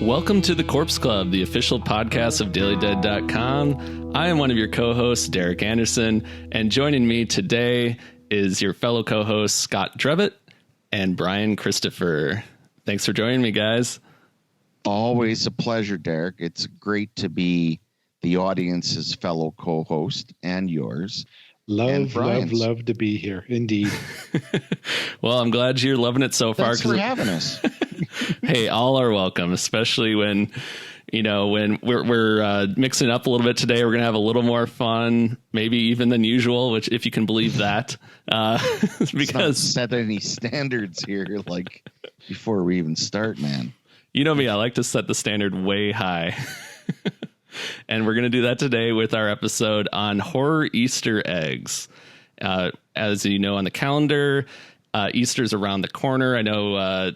Welcome to the Corpse Club, the official podcast of DailyDead.com. I am one of your co-hosts, Derek Anderson, and joining me today is your fellow co-host, Scott Drebit and Bryan Christopher. Thanks for joining me, guys. Always a pleasure, Derek. It's great to be the audience's fellow co-host and yours. Love to be here. Indeed. Well, I'm glad you're loving it so far. Thanks for having us. Hey, all are welcome, especially when we're mixing it up a little bit today. We're going to have a little more fun, maybe even than usual, which if you can believe that, because not set any standards here, like before we even start, man. You know me, I like to set the standard way high. And we're going to do that today with our episode on horror Easter eggs. As you know, on the calendar, Easter's around the corner. I know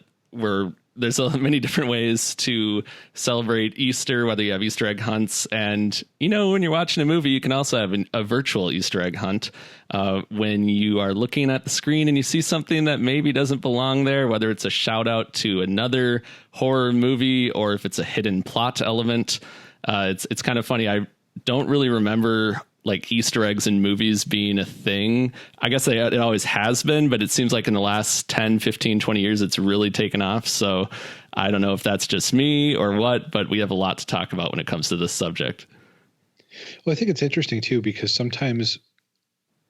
there's many different ways to celebrate Easter, whether you have Easter egg hunts. And, when you're watching a movie, you can also have a virtual Easter egg hunt when you are looking at the screen and you see something that maybe doesn't belong there, whether it's a shout out to another horror movie or if it's a hidden plot element. It's kind of funny. I don't really remember like Easter eggs in movies being a thing. I guess it always has been, but it seems like in the last 10, 15, 20 years, it's really taken off. So I don't know if that's just me or what, but we have a lot to talk about when it comes to this subject. Well, I think it's interesting too, because sometimes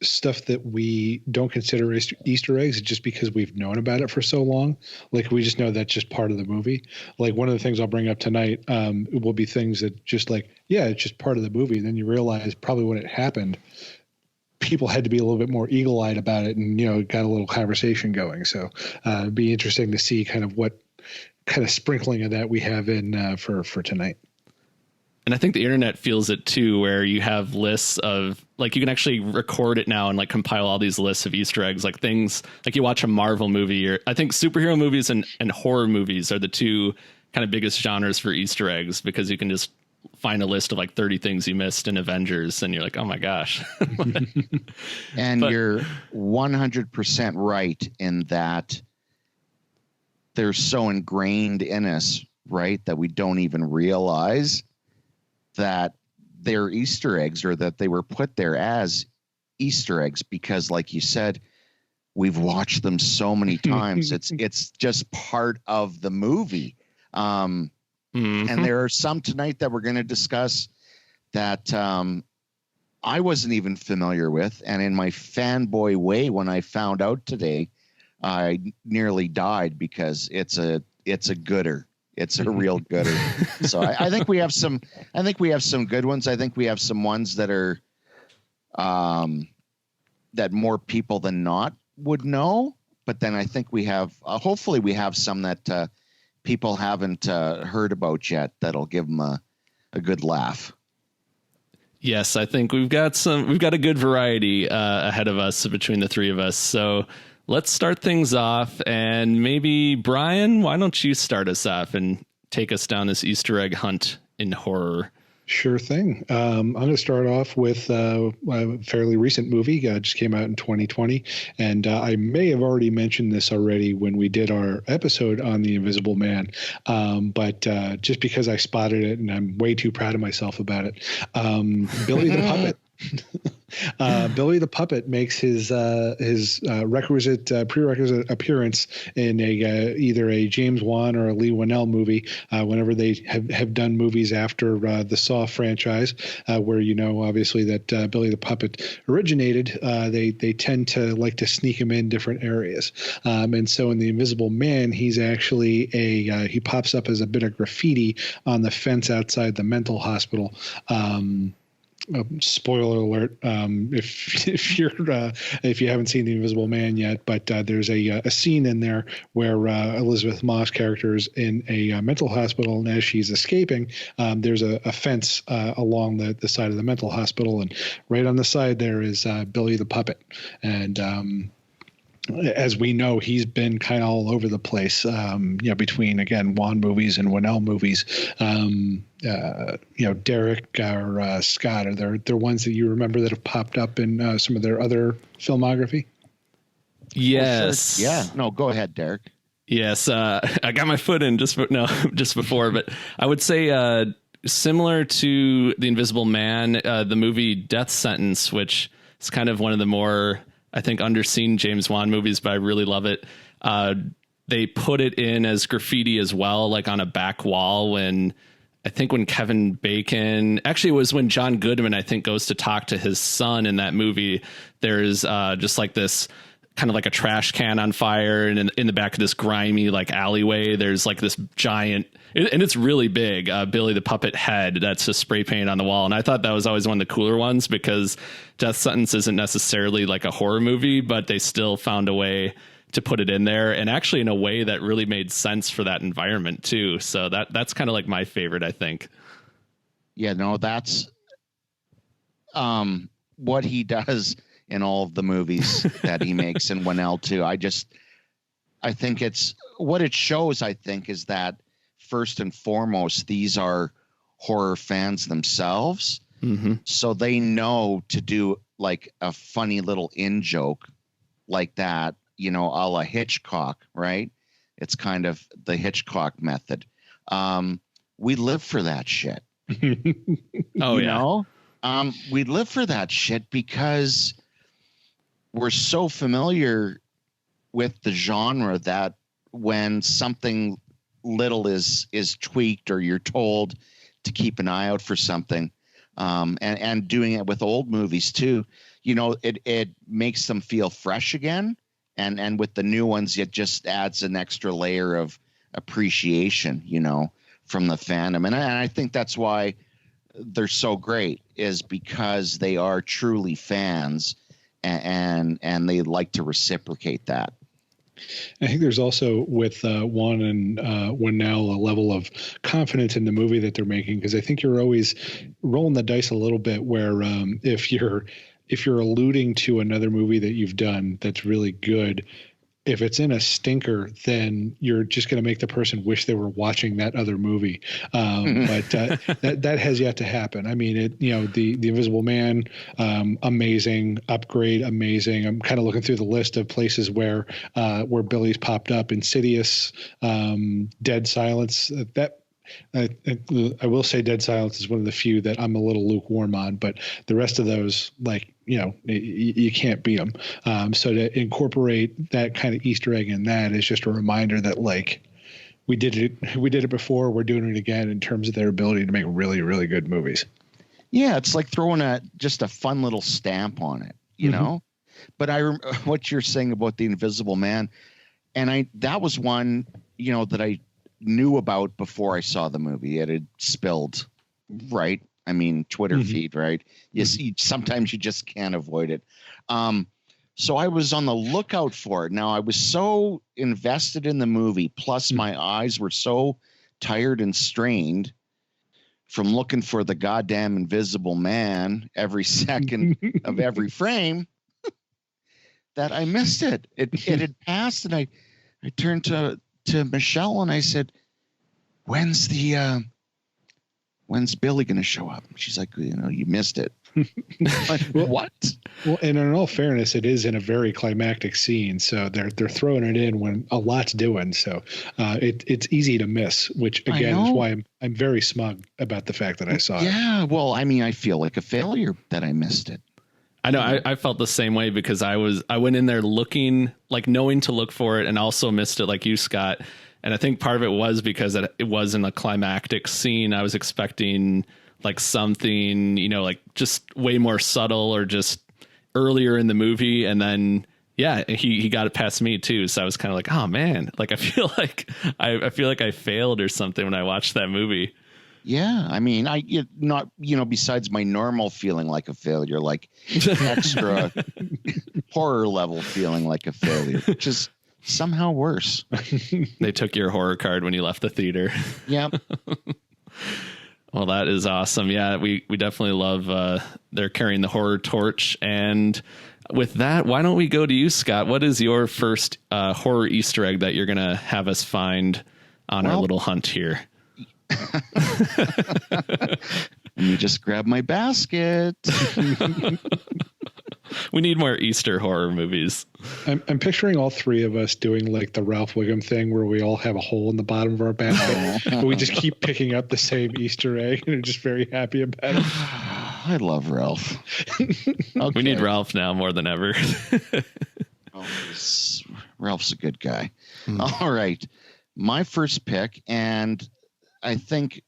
stuff that we don't consider Easter eggs just because we've known about it for so long. Like we just know that's just part of the movie. Like one of the things I'll bring up tonight will be things that just like, yeah, it's just part of the movie. And then you realize probably when it happened, people had to be a little bit more eagle-eyed about it and, got a little conversation going. So it'd be interesting to see kind of what kind of sprinkling of that we have in for tonight. And I think the internet feels it too, where you have lists of like, you can actually record it now and like compile all these lists of Easter eggs, like things like you watch a Marvel movie, or I think superhero movies and horror movies are the two kind of biggest genres for Easter eggs, because you can just find a list of like 30 things you missed in Avengers and you're like, oh my gosh. And you're 100% right in that they're so ingrained in us, right, that we don't even realize that they're Easter eggs, or that they were put there as Easter eggs, because like you said, we've watched them so many times. It's just part of the movie. And there are some tonight that we're going to discuss that I wasn't even familiar with. And in my fanboy way, when I found out today, I nearly died, because it's a gooder. It's a real gooder. So I think we have some. I think we have some good ones. I think we have some ones that are that more people than not would know. But then I think we have. Hopefully, we have some that people haven't heard about yet. That'll give them a good laugh. Yes, I think we've got a good variety ahead of us between the three of us. So let's start things off, and maybe Bryan, why don't you start us off and take us down this Easter egg hunt in horror? Sure thing. I'm going to start off with a fairly recent movie. Just came out in 2020, and I may have already mentioned this already when we did our episode on The Invisible Man, but just because I spotted it and I'm way too proud of myself about it, Billy the Puppet. Billy the Puppet makes his prerequisite appearance in either a James Wan or a Lee Winnell movie whenever they have done movies after the Saw franchise, where obviously that Billy the Puppet originated. They tend to like to sneak him in different areas, and so in The Invisible Man, he's actually he pops up as a bit of graffiti on the fence outside the mental hospital. Spoiler alert, if you haven't seen The Invisible Man yet, but there's a scene in there where Elizabeth Moss character is in a mental hospital, and as she's escaping, there's a fence along the side of the mental hospital, and right on the side there is Billy the Puppet, and as we know, he's been kind of all over the place, between, again, Wan movies and Winnell movies. Derek or Scott, are there ones that you remember that have popped up in some of their other filmography? Yes. Yeah. No, go ahead, Derek. Yes, I got my foot in just before, but I would say similar to The Invisible Man, the movie Death Sentence, which is kind of one of the more, I think, underseen James Wan movies, but I really love it. They put it in as graffiti as well, like on a back wall when Kevin Bacon, actually it was when John Goodman, I think, goes to talk to his son in that movie. There's just like this kind of like a trash can on fire, and in the back of this grimy like alleyway, there's like this giant, and it's really big, Billy the Puppet head that's just spray painted on the wall. And I thought that was always one of the cooler ones, because Death Sentence isn't necessarily like a horror movie, but they still found a way to put it in there, and actually in a way that really made sense for that environment too. So that's kind of like my favorite, I think. Yeah, no, that's what he does in all of the movies that he makes, and Winnell too. I think it's what it shows, I think, is that first and foremost, these are horror fans themselves. Mm-hmm. So they know to do like a funny little in joke like that, a la Hitchcock, right? It's kind of the Hitchcock method. We live for that shit. Oh, yeah. We live for that shit because we're so familiar with the genre that when something little is tweaked, or you're told to keep an eye out for something, and doing it with old movies too, it makes them feel fresh again. And with the new ones, it just adds an extra layer of appreciation, from the fandom. And I think that's why they're so great, is because they are truly fans, and they like to reciprocate that. I think there's also with Wan and Winnell a level of confidence in the movie that they're making, because I think you're always rolling the dice a little bit where if you're alluding to another movie that you've done that's really good, if it's in a stinker, then you're just going to make the person wish they were watching that other movie. But that has yet to happen. I mean, the Invisible Man, amazing. Upgrade, amazing. I'm kind of looking through the list of places where Billy's popped up. Insidious, Dead Silence. I will say Dead Silence is one of the few that I'm a little lukewarm on, but the rest of those, you can't beat them. So to incorporate that kind of Easter egg in that is just a reminder that we did it before, we're doing it again in terms of their ability to make really, really good movies. Yeah, it's like throwing just a fun little stamp on it, you know. But what you're saying about the Invisible Man, and that was one that I knew about before I saw the movie. It had spilled, right? I mean, Twitter feed, right? Yes, sometimes you just can't avoid it. So I was on the lookout for it. Now, I was so invested in the movie, plus my eyes were so tired and strained from looking for the goddamn Invisible Man every second of every frame, that I missed it. It had passed, and I turned to Michelle and I said, when's Billy going to show up? She's like, you missed it. Like, what? Well, and in all fairness, it is in a very climactic scene, so they're throwing it in when a lot's doing. So it's easy to miss, which again is why I'm very smug about the fact that I saw it. Yeah, well, I mean, I feel like a failure that I missed it. I know I felt the same way, because I went in there looking, like knowing to look for it, and also missed it like you, Scott. And I think part of it was because it was in a climactic scene. I was expecting like something, like just way more subtle or just earlier in the movie. And then, yeah, he got it past me too. So I was kind of like, oh man, like I feel like I failed or something when I watched that movie. Yeah, I mean, besides my normal feeling like a failure, like extra horror level feeling like a failure, which is somehow worse. They took your horror card when you left the theater. Yep. Well, that is awesome. Yeah, we definitely love they're carrying the horror torch. And with that, why don't we go to you, Scott? What is your first horror Easter egg that you're going to have us find on our little hunt here? Let me just grab my basket. We need more Easter horror movies. I'm picturing all three of us doing like the Ralph Wiggum thing where we all have a hole in the bottom of our basket, but we just keep picking up the same Easter egg and are just very happy about it. I love Ralph. Okay. We need Ralph now more than ever. Ralph's a good guy. All right. My first pick, and I think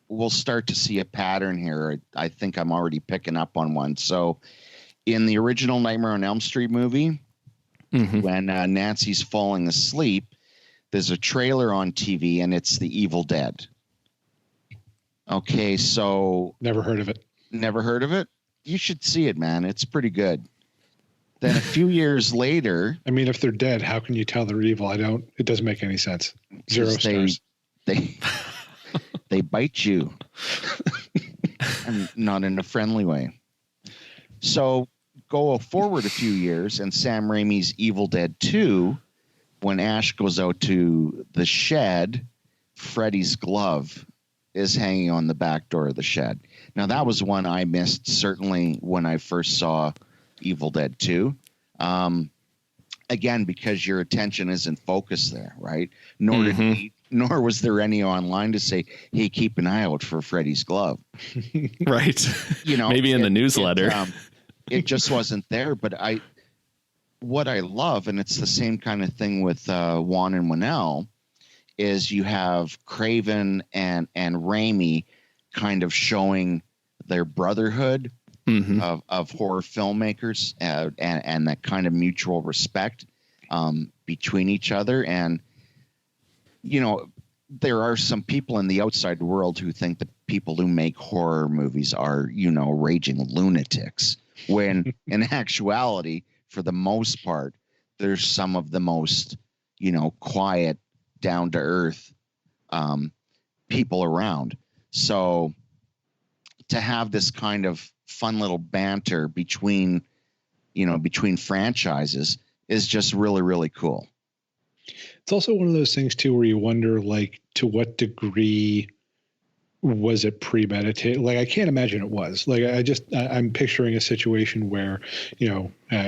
we'll start to see a pattern here. I think I'm already picking up on one. So in the original Nightmare on Elm Street movie, when Nancy's falling asleep, there's a trailer on TV and it's The Evil Dead. Okay, so... Never heard of it. Never heard of it? You should see it, man. It's pretty good. Then a few years later... I mean, if they're dead, how can you tell they're evil? It doesn't make any sense. 0 stars. They bite you. And not in a friendly way. So go forward a few years and Sam Raimi's Evil Dead 2, when Ash goes out to the shed, Freddy's glove is hanging on the back door of the shed. Now, that was one I missed, certainly, when I first saw Evil Dead 2. Again, because your attention isn't focused there, right? Nor was there any online to say, hey, keep an eye out for Freddy's glove. Right. Maybe in the newsletter. It just wasn't there. But what I love, and it's the same kind of thing with Juan and Winnell, is you have Craven and Raimi kind of showing their brotherhood of horror filmmakers and that kind of mutual respect between each other. And, there are some people in the outside world who think that people who make horror movies are, raging lunatics, when in actuality, for the most part, there's some of the most, quiet, down to earth people around. So to have this kind of fun little banter between franchises is just really, really cool. It's also one of those things too, where you wonder, like, to what degree was it premeditated? Like, I can't imagine it was. Like, I'm picturing a situation where,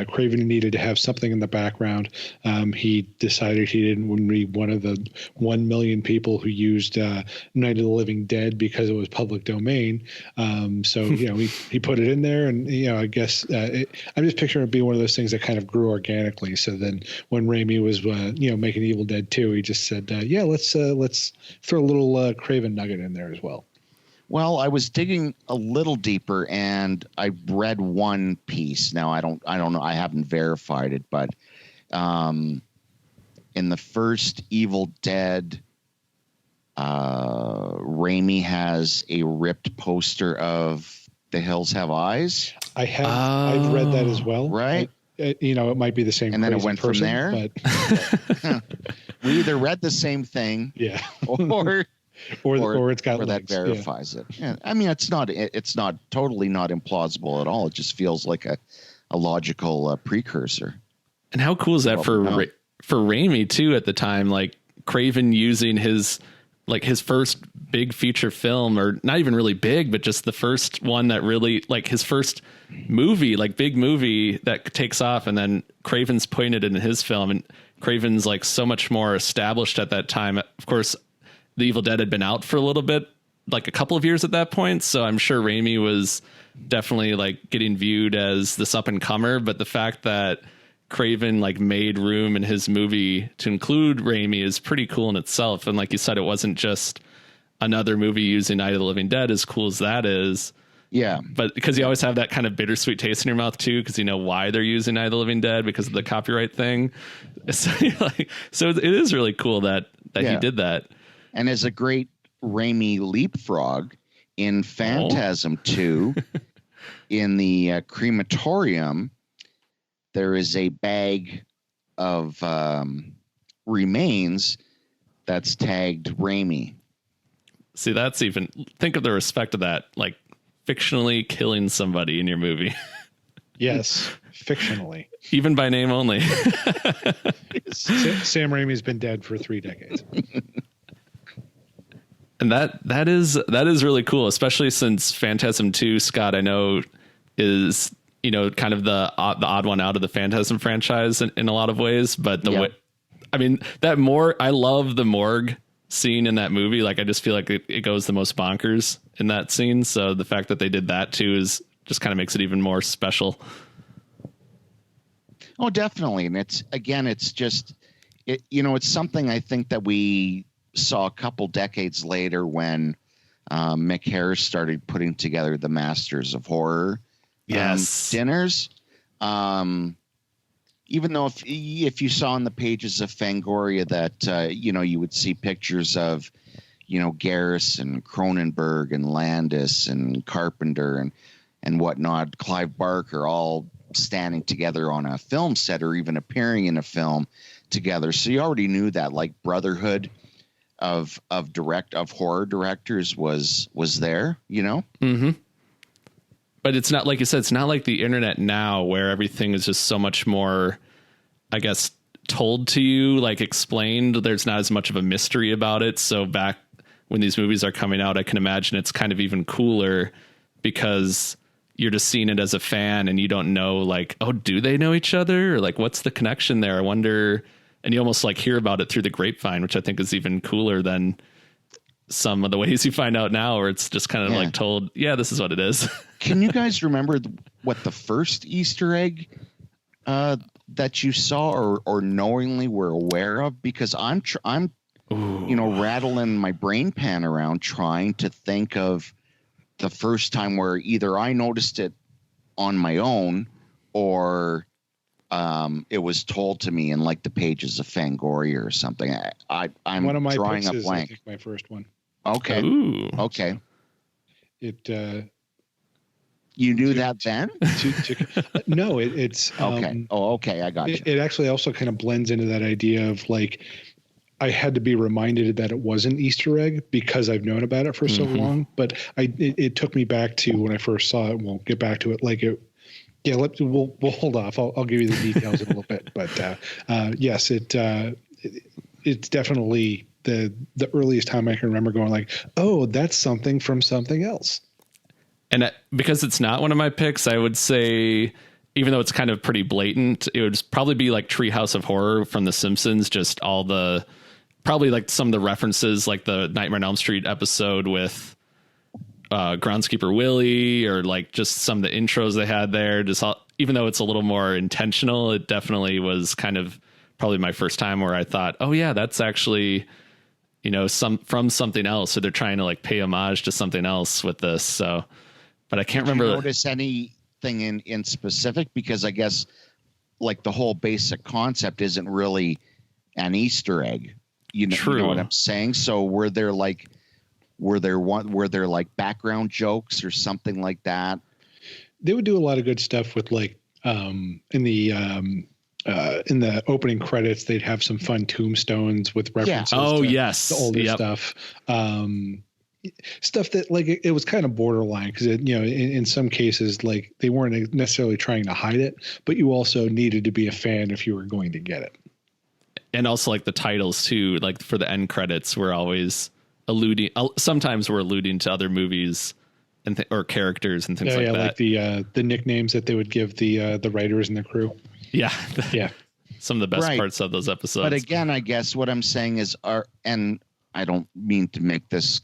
Craven needed to have something in the background. He decided he didn't want to be one of the 1 million people who used Night of the Living Dead because it was public domain. So, he put it in there, and, I guess I'm just picturing it being one of those things that kind of grew organically. So then when Raimi was, making Evil Dead 2, he just said, let's throw a little Craven nugget in there as well. Well, I was digging a little deeper, and I read one piece. Now, I don't know. I haven't verified it, but in the first Evil Dead, Raimi has a ripped poster of The Hills Have Eyes. I've read that as well. Right. It might be the same. And then it went person, from there. But we either read the same thing, yeah, or it's got or that verifies it. Yeah. I mean, it's not totally not implausible at all. It just feels like a logical precursor. And how cool is that for Raimi too at the time? Like Craven using his first big feature film, or not even really big, but just the first one that really, like, his first movie, like big movie that takes off, and then Craven's putting it in his film, and Craven's like so much more established at that time. Of course, The Evil Dead had been out for a little bit, like a couple of years at that point. So I'm sure Raimi was definitely like getting viewed as this up and comer. But the fact that Craven like made room in his movie to include Raimi is pretty cool in itself. And like you said, it wasn't just another movie using Night of the Living Dead, as cool as that is. Yeah. But because you always have that kind of bittersweet taste in your mouth too, because you know why they're using Night of the Living Dead, because of the copyright thing. So it is really cool that he did that. And as a great Raimi leapfrog in Phantasm 2, in the crematorium, there is a bag of remains that's tagged Raimi. See, that's even, think of the respect of that, like fictionally killing somebody in your movie. Yes, fictionally. Even by name only. Sam Raimi's been dead for 3 decades. And that is really cool, especially since Phantasm 2, Scott, I know, is you know, kind of the odd one out of the Phantasm franchise in a lot of ways. But way, I mean, I love the morgue scene in that movie. Like, I just feel like it goes the most bonkers in that scene. So the fact that they did that too is just kind of makes it even more special. Oh, definitely. And it's just, it's something I think that we saw a couple decades later when Mick Harris started putting together the Masters of Horror dinners. Even though if you saw on the pages of Fangoria that, you would see pictures of, Garris and Cronenberg and Landis and Carpenter and whatnot, Clive Barker, all standing together on a film set or even appearing in a film together. So you already knew that, like, brotherhood of horror directors was there, Mm-hmm. But it's not, like you said, it's not like the internet now where everything is just so much more, I guess, told to you, like explained. There's not as much of a mystery about it. So back when these movies are coming out, I can imagine it's kind of even cooler because you're just seeing it as a fan and you don't know, like, oh, do they know each other? Or like, what's the connection there? I wonder. And you almost like hear about it through the grapevine, which I think is even cooler than some of the ways you find out now, where it's just kind of like told, yeah, this is what it is. Can you guys remember what the first Easter egg that you saw or knowingly were aware of? Because I'm rattling my brain pan around trying to think of the first time where either I noticed it on my own or it was told to me in like the pages of Fangoria or something. I'm one of my drawing a picks blank. is, I think, my first one. Okay. Ooh. Okay. It. You knew that then? No, it's okay. Okay, I got you. It actually also kind of blends into that idea of like, I had to be reminded that it was an Easter egg because I've known about it for so long. But it took me back to when I first saw it. We'll get back to it. Like it. Yeah, we'll hold off. I'll give you the details in a little bit. But yes, it's definitely the earliest time I can remember going like, oh, that's something from something else. And because it's not one of my picks, I would say, even though it's kind of pretty blatant, it would probably be like Treehouse of Horror from The Simpsons. Just probably like some of the references, like the Nightmare on Elm Street episode with Groundskeeper Willie, or like just some of the intros they had there. Even though it's a little more intentional, it definitely was kind of probably my first time where I thought, oh yeah, that's actually, from something else. So they're trying to like pay homage to something else with this. So, but I can't remember. Did you notice anything in specific? Because I guess like the whole basic concept isn't really an Easter egg. You know what I'm saying? So were there like background jokes or something like that? They would do a lot of good stuff with like in the opening credits, they'd have some fun tombstones with references to the older stuff. Stuff that like it was kind of borderline because in some cases like they weren't necessarily trying to hide it, but you also needed to be a fan if you were going to get it. And also like the titles too, like for the end credits, were always sometimes we're alluding to other movies and or characters and things like that. Like the nicknames that they would give the writers and the crew. Yeah. Yeah. Some of the best parts of those episodes. But again, I guess what I'm saying is and I don't mean to make this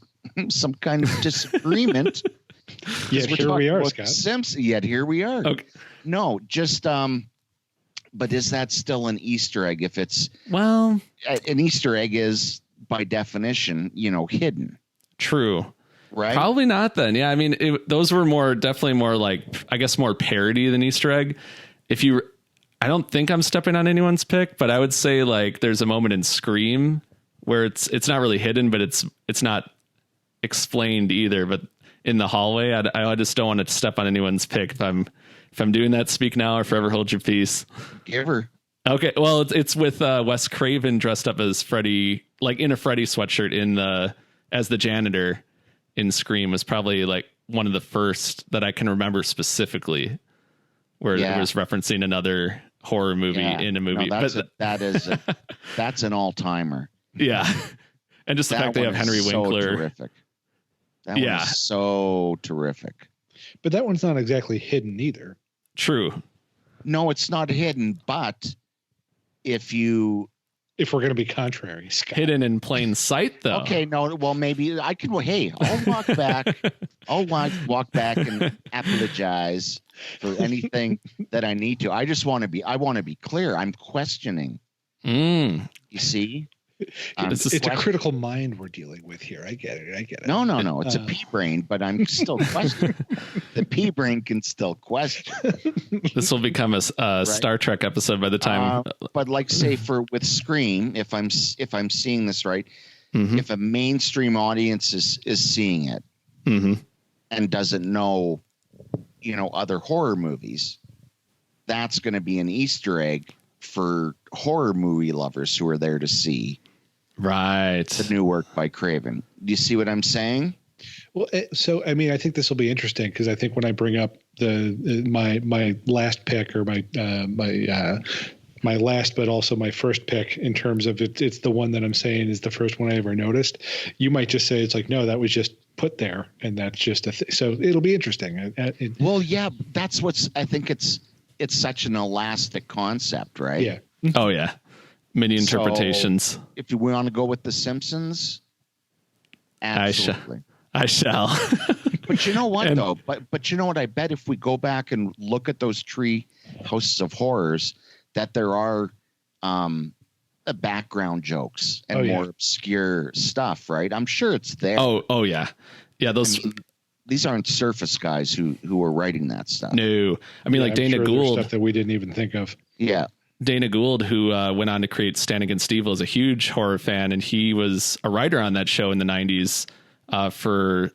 some kind of disagreement. Yet here we are, Scott. Simpson. Yet here we are. Okay. No, just but is that still an Easter egg? If it's an Easter egg is by definition, hidden. True. Right. Probably not then. Yeah. I mean, those were definitely more like, I guess, more parody than Easter egg. I don't think I'm stepping on anyone's pick, but I would say like there's a moment in Scream where it's not really hidden, but it's not explained either. But in the hallway, I just don't want to step on anyone's pick. If I'm doing that, speak now or forever hold your peace. Give her. Okay. Well, it's with Wes Craven dressed up as Freddy, like in a Freddy sweatshirt as the janitor in Scream, was probably like one of the first that I can remember specifically where it was referencing another horror movie in a movie. No, that's an all-timer. Yeah. And just the fact they have Henry Winkler. So terrific. That one is so terrific. But that one's not exactly hidden either. True. No, it's not hidden, but if we're going to be contrary, Scott. Hidden in plain sight, though. Okay, no, well, maybe I can. Well, hey, I'll walk back. I'll walk back and apologize for anything that I need to. I want to be clear. I'm questioning. You see, it's a critical mind we're dealing with here. I get it. No. It's a pea brain, but I'm still questioning. The pea brain can still question. This will become a right? Star Trek episode by the time. But like, say with Scream, if I'm seeing this right, if a mainstream audience is seeing it and doesn't know, other horror movies, that's going to be an Easter egg for horror movie lovers who are there to see the new work by Craven. Do you see what I'm saying? Well, so I mean, I think this will be interesting because I think when I bring up my last pick or my last, but also my first pick in terms of it's the one that I'm saying is the first one I ever noticed. You might just say it's like, no, that was just put there, and that's just a thing. So it'll be interesting. Well, yeah, that's I think it's such an elastic concept, right? Yeah. Oh yeah, many interpretations. So if you want to go with The Simpsons, absolutely. I shall. But you know what, though? But you know what? I bet if we go back and look at those Tree Houses of Horrors, that there are background jokes and more obscure stuff, right? I'm sure it's there. Oh yeah. Yeah, these aren't surface guys who were writing that stuff. No. I mean, like Dana Gould. Stuff that we didn't even think of. Yeah. Dana Gould, who went on to create Stand Against Evil, is a huge horror fan, and he was a writer on that show in the 90s for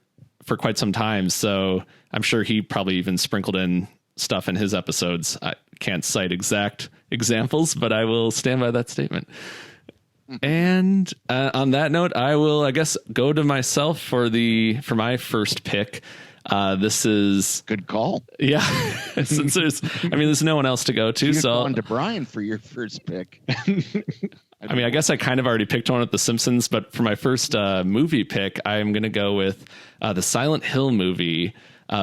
quite some time. So I'm sure he probably even sprinkled in stuff in his episodes. I can't cite exact examples, but I will stand by that statement. And on that note, I will, I guess, go to myself for my first pick. This is good call. Yeah. Since there's no one else to go to. So on to Bryan for your first pick. I guess I kind of already picked one with The Simpsons, but for my first movie pick, I'm going to go with the Silent Hill movie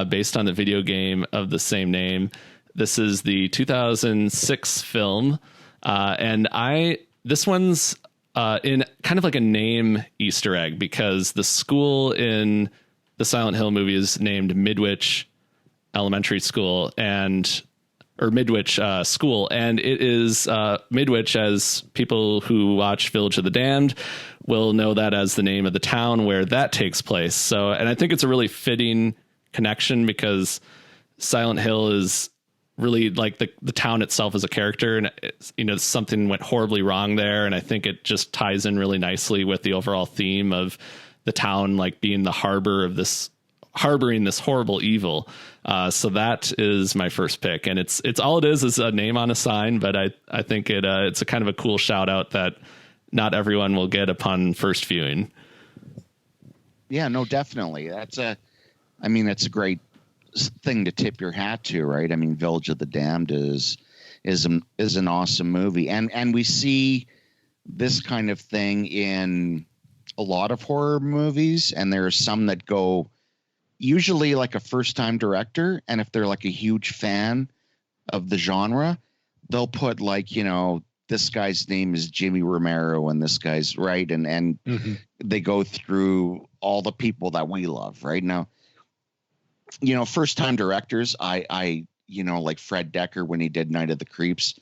based on the video game of the same name. This is the 2006 film. This one's in kind of like a name Easter egg because the school in the Silent Hill movie is named Midwich Elementary School or Midwich School. And it is Midwich, as people who watch Village of the Damned will know that as the name of the town where that takes place. So, and I think it's a really fitting connection because Silent Hill is really like the town itself as a character, and something went horribly wrong there. And I think it just ties in really nicely with the overall theme of the town, like being the harboring this horrible evil. So that is my first pick, and it's all it is a name on a sign, but I think it's a kind of a cool shout out that not everyone will get upon first viewing. Yeah, no, definitely. That's a great thing to tip your hat to, right? I mean, Village of the Damned is an awesome movie, and we see this kind of thing in a lot of horror movies, and there are some that go usually like a first-time director, and if they're like a huge fan of the genre, they'll put like, this guy's name is Jimmy Romero and this guy's right, and they go through all the people that we love right now. First-time directors, I like Fred Decker when he did Night of the Creeps.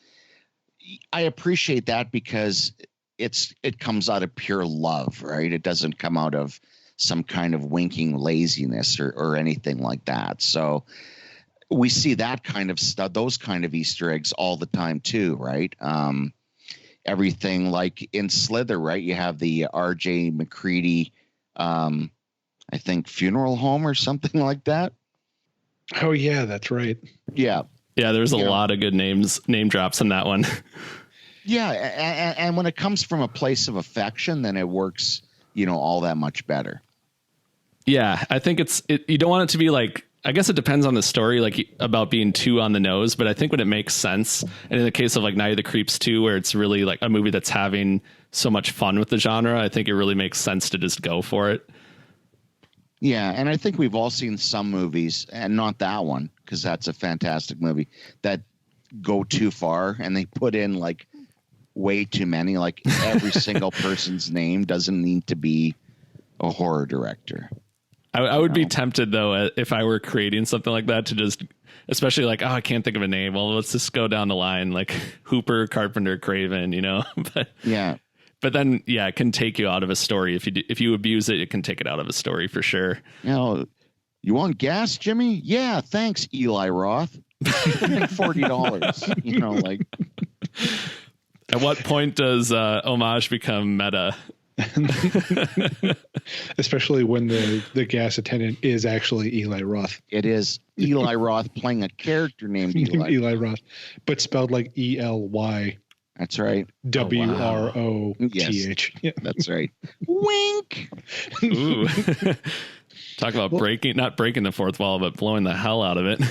I appreciate that because it comes out of pure love, right? It doesn't come out of some kind of winking laziness or anything like that. So we see that kind of stuff, those kind of Easter eggs all the time too, right? Everything like in Slither, right? You have the R.J. McCready, I think, funeral home or something like that. Oh yeah, that's right. Yeah. Yeah, there's a lot of good name drops in that one. Yeah, and when it comes from a place of affection, then it works, all that much better. Yeah, I think you don't want it to be like, I guess it depends on the story, like about being too on the nose, but I think when it makes sense, and in the case of like Night of the Creeps 2, where it's really like a movie that's having so much fun with the genre, I think it really makes sense to just go for it. Yeah, and I think we've all seen some movies, and not that one, because that's a fantastic movie, that go too far and they put in like way too many. Like every single person's name doesn't need to be a horror director. I would be tempted, though, if I were creating something like that, to just, especially like, oh, I can't think of a name. Well, let's just go down the line, like Hooper, Carpenter, Craven, you know? But then, yeah, it can take you out of a story. If you abuse it, it can take it out of a story for sure. You want gas, Jimmy? Yeah, thanks, Eli Roth. $40. You know, like. At what point does homage become meta? Especially when the gas attendant is actually Eli Roth. It is Eli Roth playing a character named Eli Roth, but spelled like Ely. That's right. WROTH. Yes. Yeah. That's right. Wink. Ooh. Talk about not breaking the fourth wall, but blowing the hell out of it.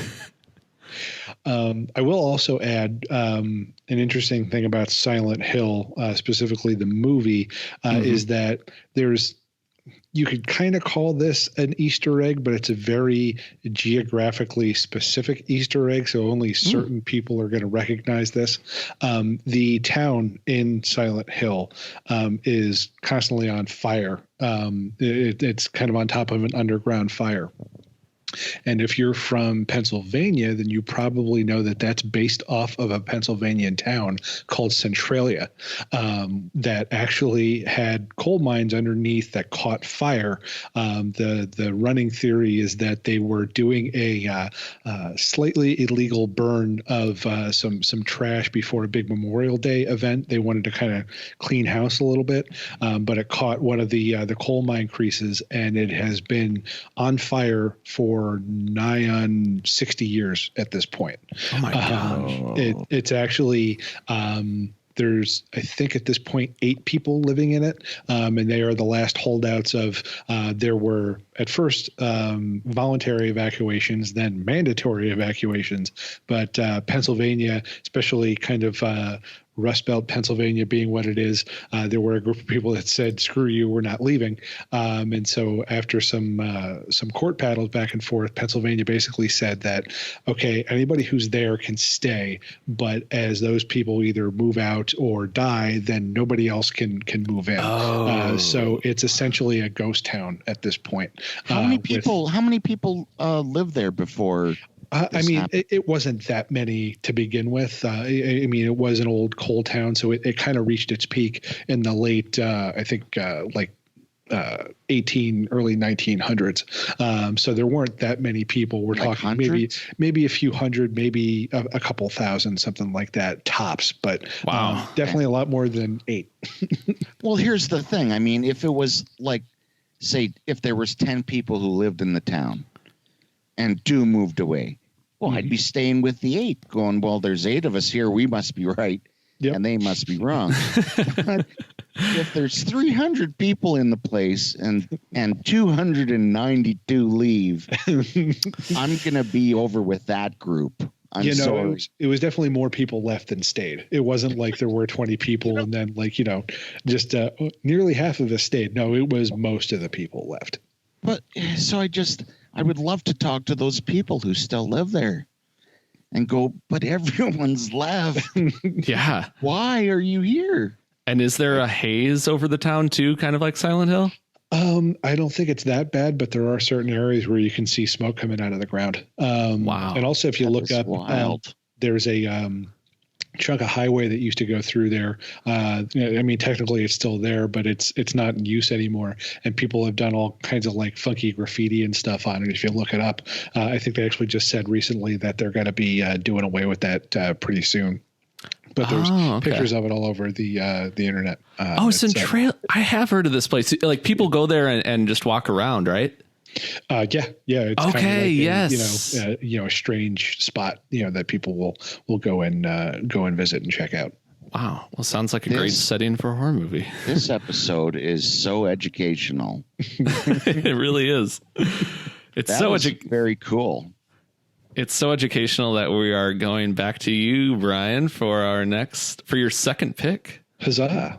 I will also add an interesting thing about Silent Hill, specifically the movie, is that you could kind of call this an Easter egg, but it's a very geographically specific Easter egg. So only certain people are going to recognize this. The town in Silent Hill is constantly on fire. It's kind of on top of an underground fire. And if you're from Pennsylvania, then you probably know that that's based off of a Pennsylvania town called Centralia that actually had coal mines underneath that caught fire. The running theory is that they were doing a slightly illegal burn of some trash before a big Memorial Day event. They wanted to kind of clean house a little bit, but it caught one of the coal mine creases, and it has been on fire for nigh on 60 years at this point. Oh my gosh. It's actually there's, I think at this point, 8 people living in it, and they are the last holdouts of there were at first voluntary evacuations, then mandatory evacuations, but Pennsylvania, especially kind of Rust Belt, Pennsylvania being what it is, there were a group of people that said, screw you, we're not leaving. And so after some court battles back and forth, Pennsylvania basically said that, okay, anybody who's there can stay, but as those people either move out or die, then nobody else can move in. So it's essentially a ghost town at this point. How many people lived there before? I mean, it wasn't that many to begin with. I mean, it was an old coal town, so it kind of reached its peak in the late, I think, early 1900s. So there weren't that many people. We're like talking hundreds? maybe a few hundred, maybe a couple thousand, something like that, tops. But wow, definitely a lot more than 8. Well, here's the thing. I mean, if it was like, say, if there was 10 people who lived in the town and 2 moved away, well, I'd be staying with the 8 going, well, there's 8 of us here. We must be right. Yep. And they must be wrong. But if there's 300 people in the place and 292 leave, I'm going to be over with that group. I'm sorry. It was definitely more people left than stayed. It wasn't like there were 20 people and then just nearly half of us stayed. No, it was most of the people left. But so I would love to talk to those people who still live there and go, but everyone's left. Yeah. Why are you here? And is there a haze over the town too, kind of like Silent Hill? I don't think it's that bad, but there are certain areas where you can see smoke coming out of the ground. Wow. And also if you look up, there's a chunk of highway that used to go through there. I mean, technically it's still there, but it's not in use anymore. And people have done all kinds of like funky graffiti and stuff on it. If you look it up, I think they actually just said recently that they're going to be doing away with that pretty soon. But there's pictures of it all over the internet. Centralia. I have heard of this place. Like people go there and just walk around, right? Yeah. It's okay. Kind of like yes. A strange spot, that people will go and visit and check out. Wow. Well, sounds like a great setting for a horror movie. This episode is so educational. It really is. It's very cool. It's so educational that we are going back to you, Bryan, for your second pick. Huzzah.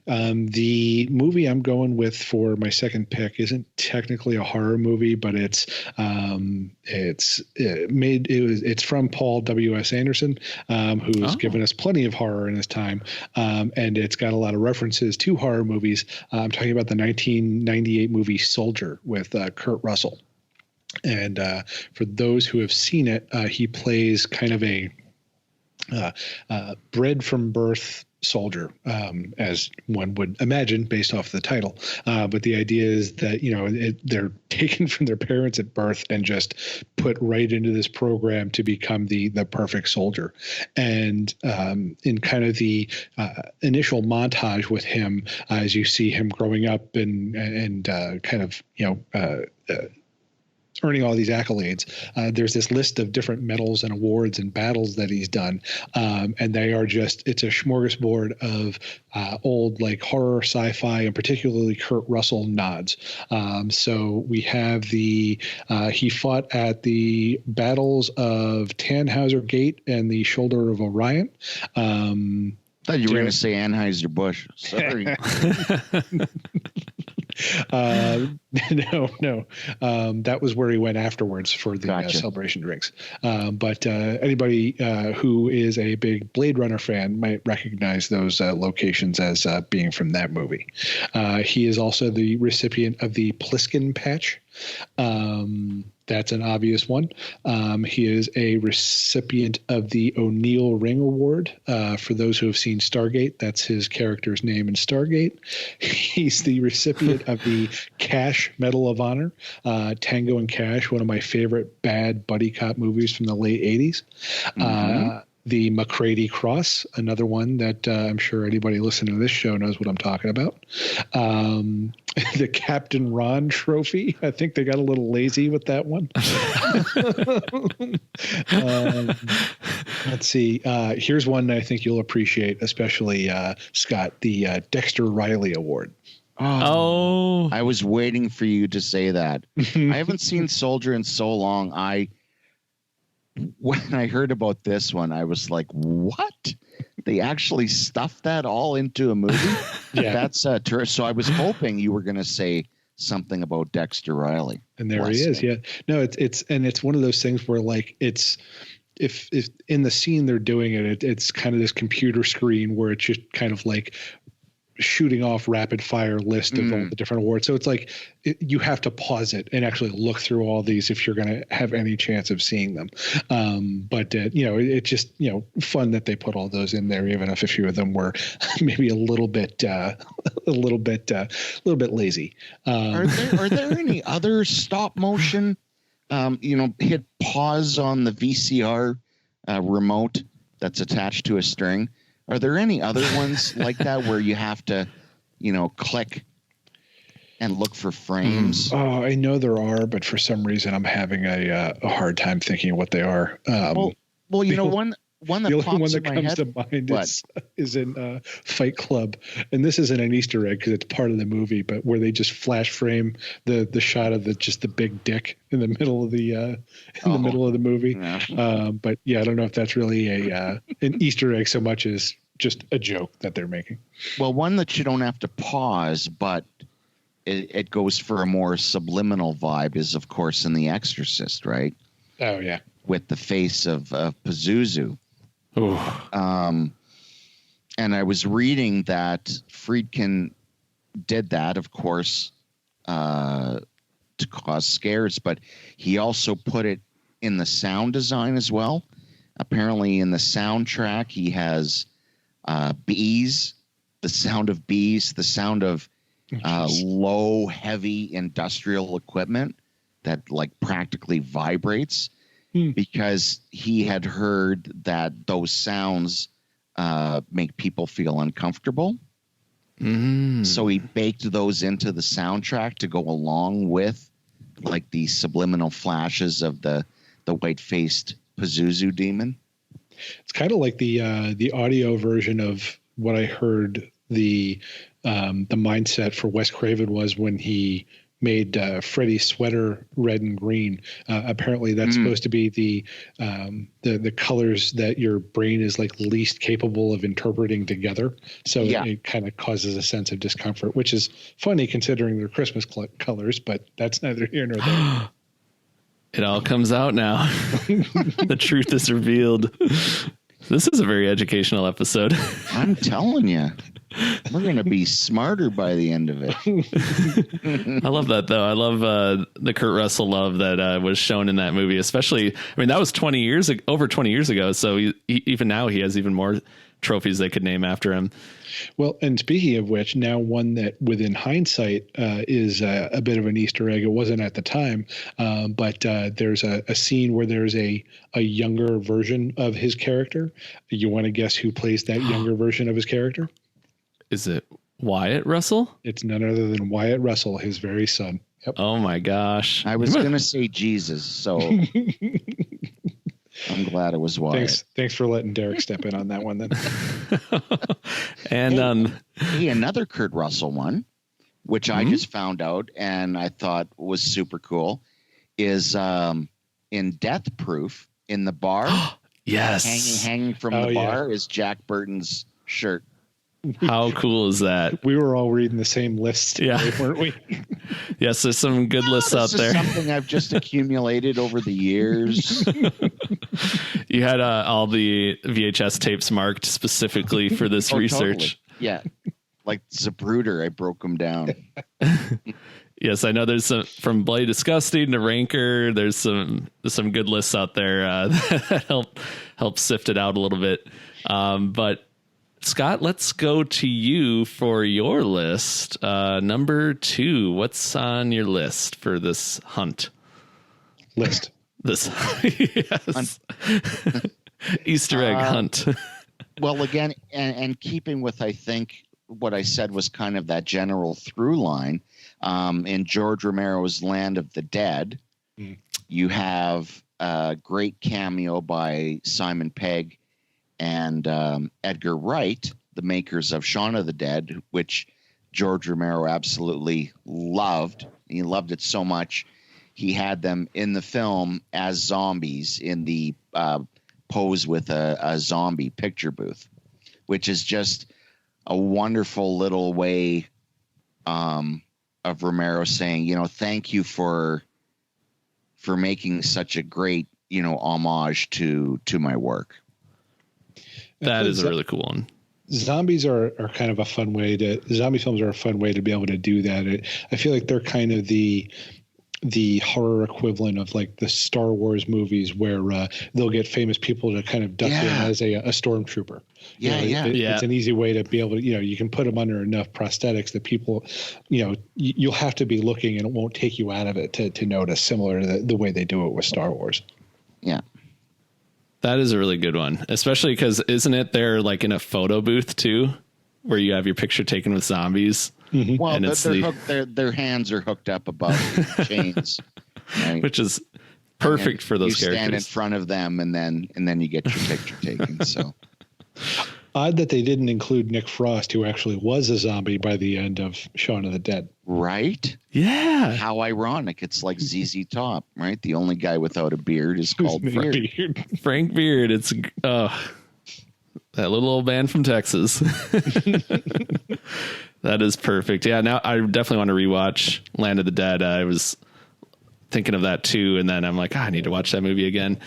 The movie I'm going with for my second pick isn't technically a horror movie, but it's from Paul W.S. Anderson, who's given us plenty of horror in his time. And it's got a lot of references to horror movies. I'm talking about the 1998 movie Soldier with Kurt Russell. And for those who have seen it, he plays kind of a bred from birth soldier, as one would imagine based off the title. But the idea is that, they're taken from their parents at birth and just put right into this program to become the perfect soldier. And in kind of the initial montage with him, as you see him growing up and kind of, earning all these accolades, there's this list of different medals and awards and battles that he's done. And they are it's a smorgasbord of old like horror, sci-fi, and particularly Kurt Russell nods. So we have he fought at the battles of Tannhauser Gate and the Shoulder of Orion. Thought you were going to say Anheuser-Busch. Sorry. No. That was where he went afterwards for the celebration drinks. But anybody who is a big Blade Runner fan might recognize those locations as being from that movie. He is also the recipient of the Pliskin Patch. That's an obvious one. He is a recipient of the O'Neill Ring Award. For those who have seen Stargate, that's his character's name in Stargate. He's the recipient of the Cash Medal of Honor. Tango and Cash, one of my favorite bad buddy cop movies from the late 80s. Mm-hmm. The McCready Cross, another one that I'm sure anybody listening to this show knows what I'm talking about. The Captain Ron Trophy. I think they got a little lazy with that one. Let's see. Here's one I think you'll appreciate, especially Scott, the Dexter Riley Award. Oh, I was waiting for you to say that. I haven't seen Soldier in so long. When I heard about this one, I was like, what? They actually stuffed that all into a movie? Yeah. That's so I was hoping you were going to say something about Dexter Riley. And there he is. Yeah. No, it's one of those things where like if in the scene they're doing it's kind of this computer screen where it's just kind of like shooting off rapid fire list of all the different awards. So it's like you have to pause it and actually look through all these if you're going to have any chance of seeing them. But it's just, fun that they put all those in there, even if a few of them were maybe a little bit lazy. Are there any other stop motion, hit pause on the VCR remote that's attached to a string? Are there any other ones like that where you have to, click and look for frames? Oh, I know there are, but for some reason I'm having a hard time thinking of what they are. One that the only pops one that in my comes head, to mind is in Fight Club, and this isn't an Easter egg because it's part of the movie, but where they just flash frame the shot of the big dick in the middle of the middle of the movie. Yeah. But yeah, I don't know if that's really an Easter egg so much as just a joke that they're making. Well, one that you don't have to pause, but it goes for a more subliminal vibe is, of course, in The Exorcist, right? Oh yeah, with the face of Pazuzu. And I was reading that Friedkin did that, of course, to cause scares, but he also put it in the sound design as well. Apparently in the soundtrack, he has bees, the sound of bees, the sound of low, heavy industrial equipment that like practically vibrates. Because he had heard that those sounds make people feel uncomfortable. So he baked those into the soundtrack to go along with like the subliminal flashes of the white-faced Pazuzu demon. It's kind of like the audio version of what I heard the mindset for Wes Craven was when he made Freddy's sweater red and green. Apparently, that's supposed to be the colors that your brain is like least capable of interpreting together. So it kind of causes a sense of discomfort, which is funny considering they're Christmas colors, but that's neither here nor there. It all comes out now. The truth is revealed. This is a very educational episode. I'm telling you. We're going to be smarter by the end of it. I love that, though. I love the Kurt Russell love that was shown in that movie, especially. I mean, that was over 20 years ago. So even now he has even more trophies they could name after him. Well, and speaking of which, now one that within hindsight is a bit of an Easter egg. It wasn't at the time, but there's a scene where there's a younger version of his character. You want to guess who plays that younger version of his character? Is it Wyatt Russell? It's none other than Wyatt Russell, his very son. Yep. Oh my gosh. I was going to say Jesus, so I'm glad it was Wyatt. Thanks for letting Derek step in on that one then. And hey, another Kurt Russell one, which I just found out and I thought was super cool, is in Death Proof in the bar. Yes. Hanging from the bar is Jack Burton's shirt. How cool is that? We were all reading the same list today, weren't we? Yes, there's some good lists out there. This is something I've just accumulated over the years. You had all the VHS tapes marked specifically for this research. Totally. Yeah. Like Zapruder, I broke them down. Yes, I know there's some from Bloody Disgusting to Ranker. There's some good lists out there that help sift it out a little bit. But Scott, let's go to you for your list. Number 2, what's on your list for this hunt? List. This yes. Easter egg hunt. Well, again, and keeping with, I think, what I said was kind of that general through line. In George Romero's Land of the Dead, you have a great cameo by Simon Pegg and Edgar Wright, the makers of Shaun of the Dead, which George Romero absolutely loved. He loved it so much, he had them in the film as zombies in the pose with a zombie picture booth, which is just a wonderful little way of Romero saying, thank you for making such a great, homage to my work. That is a really cool one. Zombies are kind of a fun way zombie films are a fun way to be able to do that. I feel like they're kind of the horror equivalent of like the Star Wars movies where they'll get famous people to kind of duck in as a stormtrooper. It's an easy way to be able to, you can put them under enough prosthetics that people, you'll have to be looking and it won't take you out of it to notice, similar to the way they do it with Star Wars. Yeah. That is a really good one, especially because isn't it they're like in a photo booth too, where you have your picture taken with zombies? Mm-hmm. Well, their hands are hooked up above chains, right? Which is perfect for those characters. You stand in front of them, and then you get your picture taken. So odd that they didn't include Nick Frost, who actually was a zombie by the end of Shaun of the Dead. Right? Yeah. How ironic! It's like ZZ Top, right? The only guy without a beard is called Beard. Frank Beard. It's that little old band from Texas. That is perfect. Yeah, now I definitely want to rewatch Land of the Dead. I was thinking of that too, and then I'm like, I need to watch that movie again.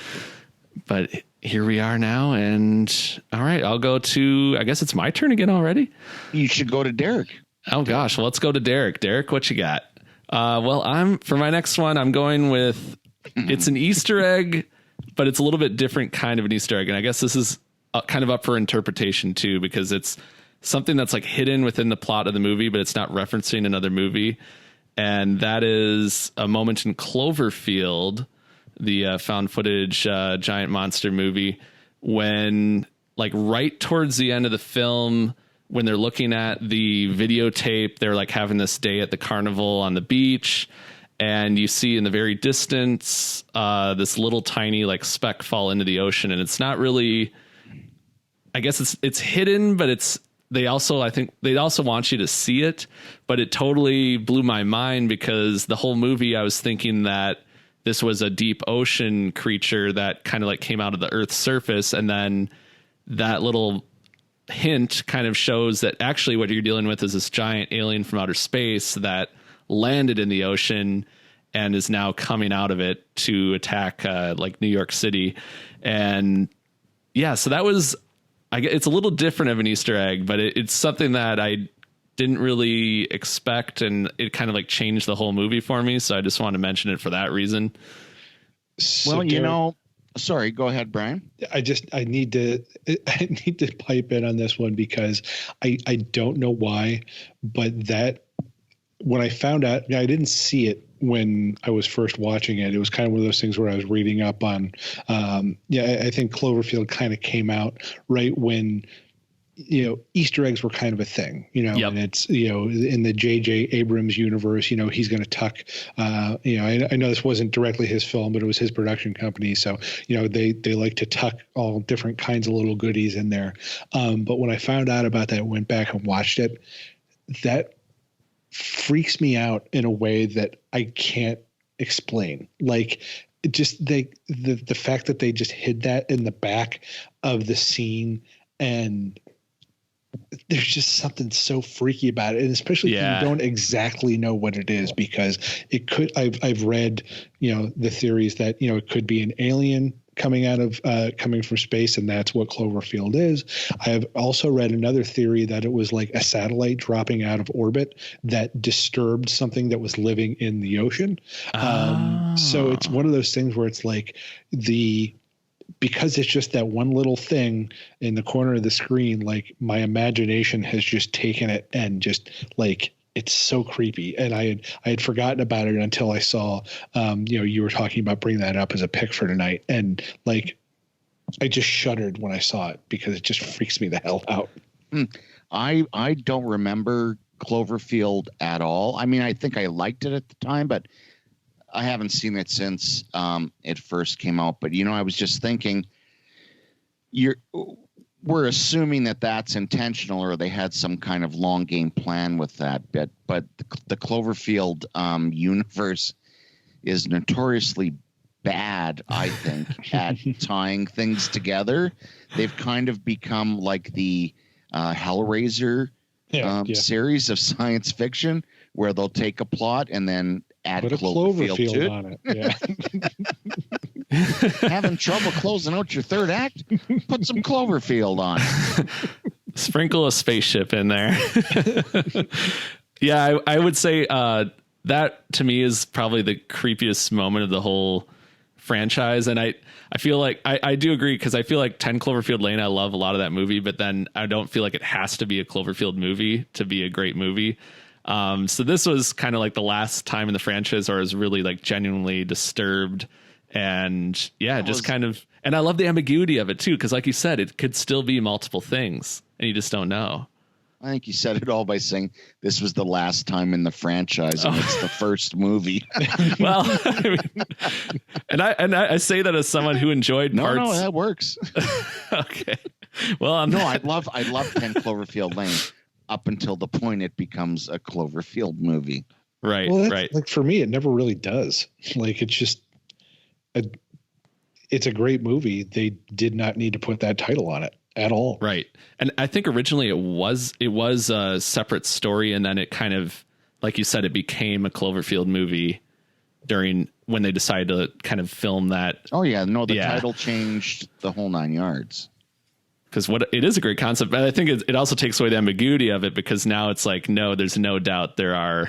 But here we are now, and all right, I'll go to, I guess it's my turn again already. You should go to Derek. Oh gosh, well, let's go to Derek. Derek, what you got? Well, for my next one, I'm going with, it's an Easter egg, but it's a little bit different kind of an Easter egg. And I guess this is kind of up for interpretation too, because it's something that's like hidden within the plot of the movie, but it's not referencing another movie. And that is a moment in Cloverfield, the found footage giant monster movie, when like right towards the end of the film, when they're looking at the videotape, they're like having this day at the carnival on the beach. And you see in the very distance, this little tiny like speck fall into the ocean. And it's not really, I guess it's hidden, but it's I think they also want you to see it, but it totally blew my mind because the whole movie I was thinking that this was a deep ocean creature that kind of like came out of the Earth's surface. And then that little hint kind of shows that actually what you're dealing with is this giant alien from outer space that landed in the ocean and is now coming out of it to attack like New York City. And yeah, so that was, it's a little different of an Easter egg, but it's something that I didn't really expect, and it kind of like changed the whole movie for me. So I just wanted to mention it for that reason. So well, you know, sorry, go ahead, Brian. I need to pipe in on this one because I don't know why, but that when I found out, I didn't see it when I was first watching it. It was kind of one of those things where I was reading up on. I think Cloverfield kind of came out right when, you know, Easter eggs were kind of a thing, you know, and it's, you know, in the J.J. Abrams universe, you know, he's going to tuck, you know, I know this wasn't directly his film, but it was his production company. So, you know, they like to tuck all different kinds of little goodies in there. But when I found out about that, went back and watched it, that freaks me out in a way that I can't explain. Like, it just the fact that they just hid that in the back of the scene, and there's just something so freaky about it, and especially if you don't exactly know what it is, because it could. I've read, you know, the theories that, you know, it could be an alien coming from space, and that's what Cloverfield is. I have also read another theory that it was like a satellite dropping out of orbit that disturbed something that was living in the ocean. So it's one of those things where it's like because it's just that one little thing in the corner of the screen, like my imagination has just taken it and just like, it's so creepy. And I had forgotten about it until I saw, you know, you were talking about bringing that up as a pick for tonight. And like, I just shuddered when I saw it because it just freaks me the hell out. I don't remember Cloverfield at all. I mean, I think I liked it at the time, but I haven't seen it since it first came out. But, you know, I was just thinking, we're assuming that that's intentional, or they had some kind of long game plan with that bit. But the Cloverfield universe is notoriously bad, I think, at tying things together. They've kind of become like the Hellraiser series of science fiction, where they'll take a plot and then add Cloverfield to it. On it. Yeah. Having trouble closing out your third act? Put some Cloverfield on. Sprinkle a spaceship in there. Yeah, I would say that to me is probably the creepiest moment of the whole franchise. And I feel like I do agree, because I feel like 10 Cloverfield Lane, I love a lot of that movie, but then I don't feel like it has to be a Cloverfield movie to be a great movie. So this was kind of like the last time in the franchise where I was really like genuinely disturbed, and kind of, and I love the ambiguity of it too, because like you said, it could still be multiple things and you just don't know. I think you said it all by saying this was the last time in the franchise, and it's the first movie. Well, I mean, and I say that as someone who enjoyed parts. No, that works. Okay. Well, I love 10 Cloverfield Lane up until the point it becomes a Cloverfield movie. Right. Well, right. Like for me, it never really does. Like, it's just it's a great movie. They did not need to put that title on it at all. Right. And I think originally it was a separate story, and then it kind of, like you said, it became a Cloverfield movie when they decided to kind of film that. Oh yeah. No, the title changed the whole 9 yards. Because it is a great concept, but I think it also takes away the ambiguity of it, because now it's like, no, there's no doubt there's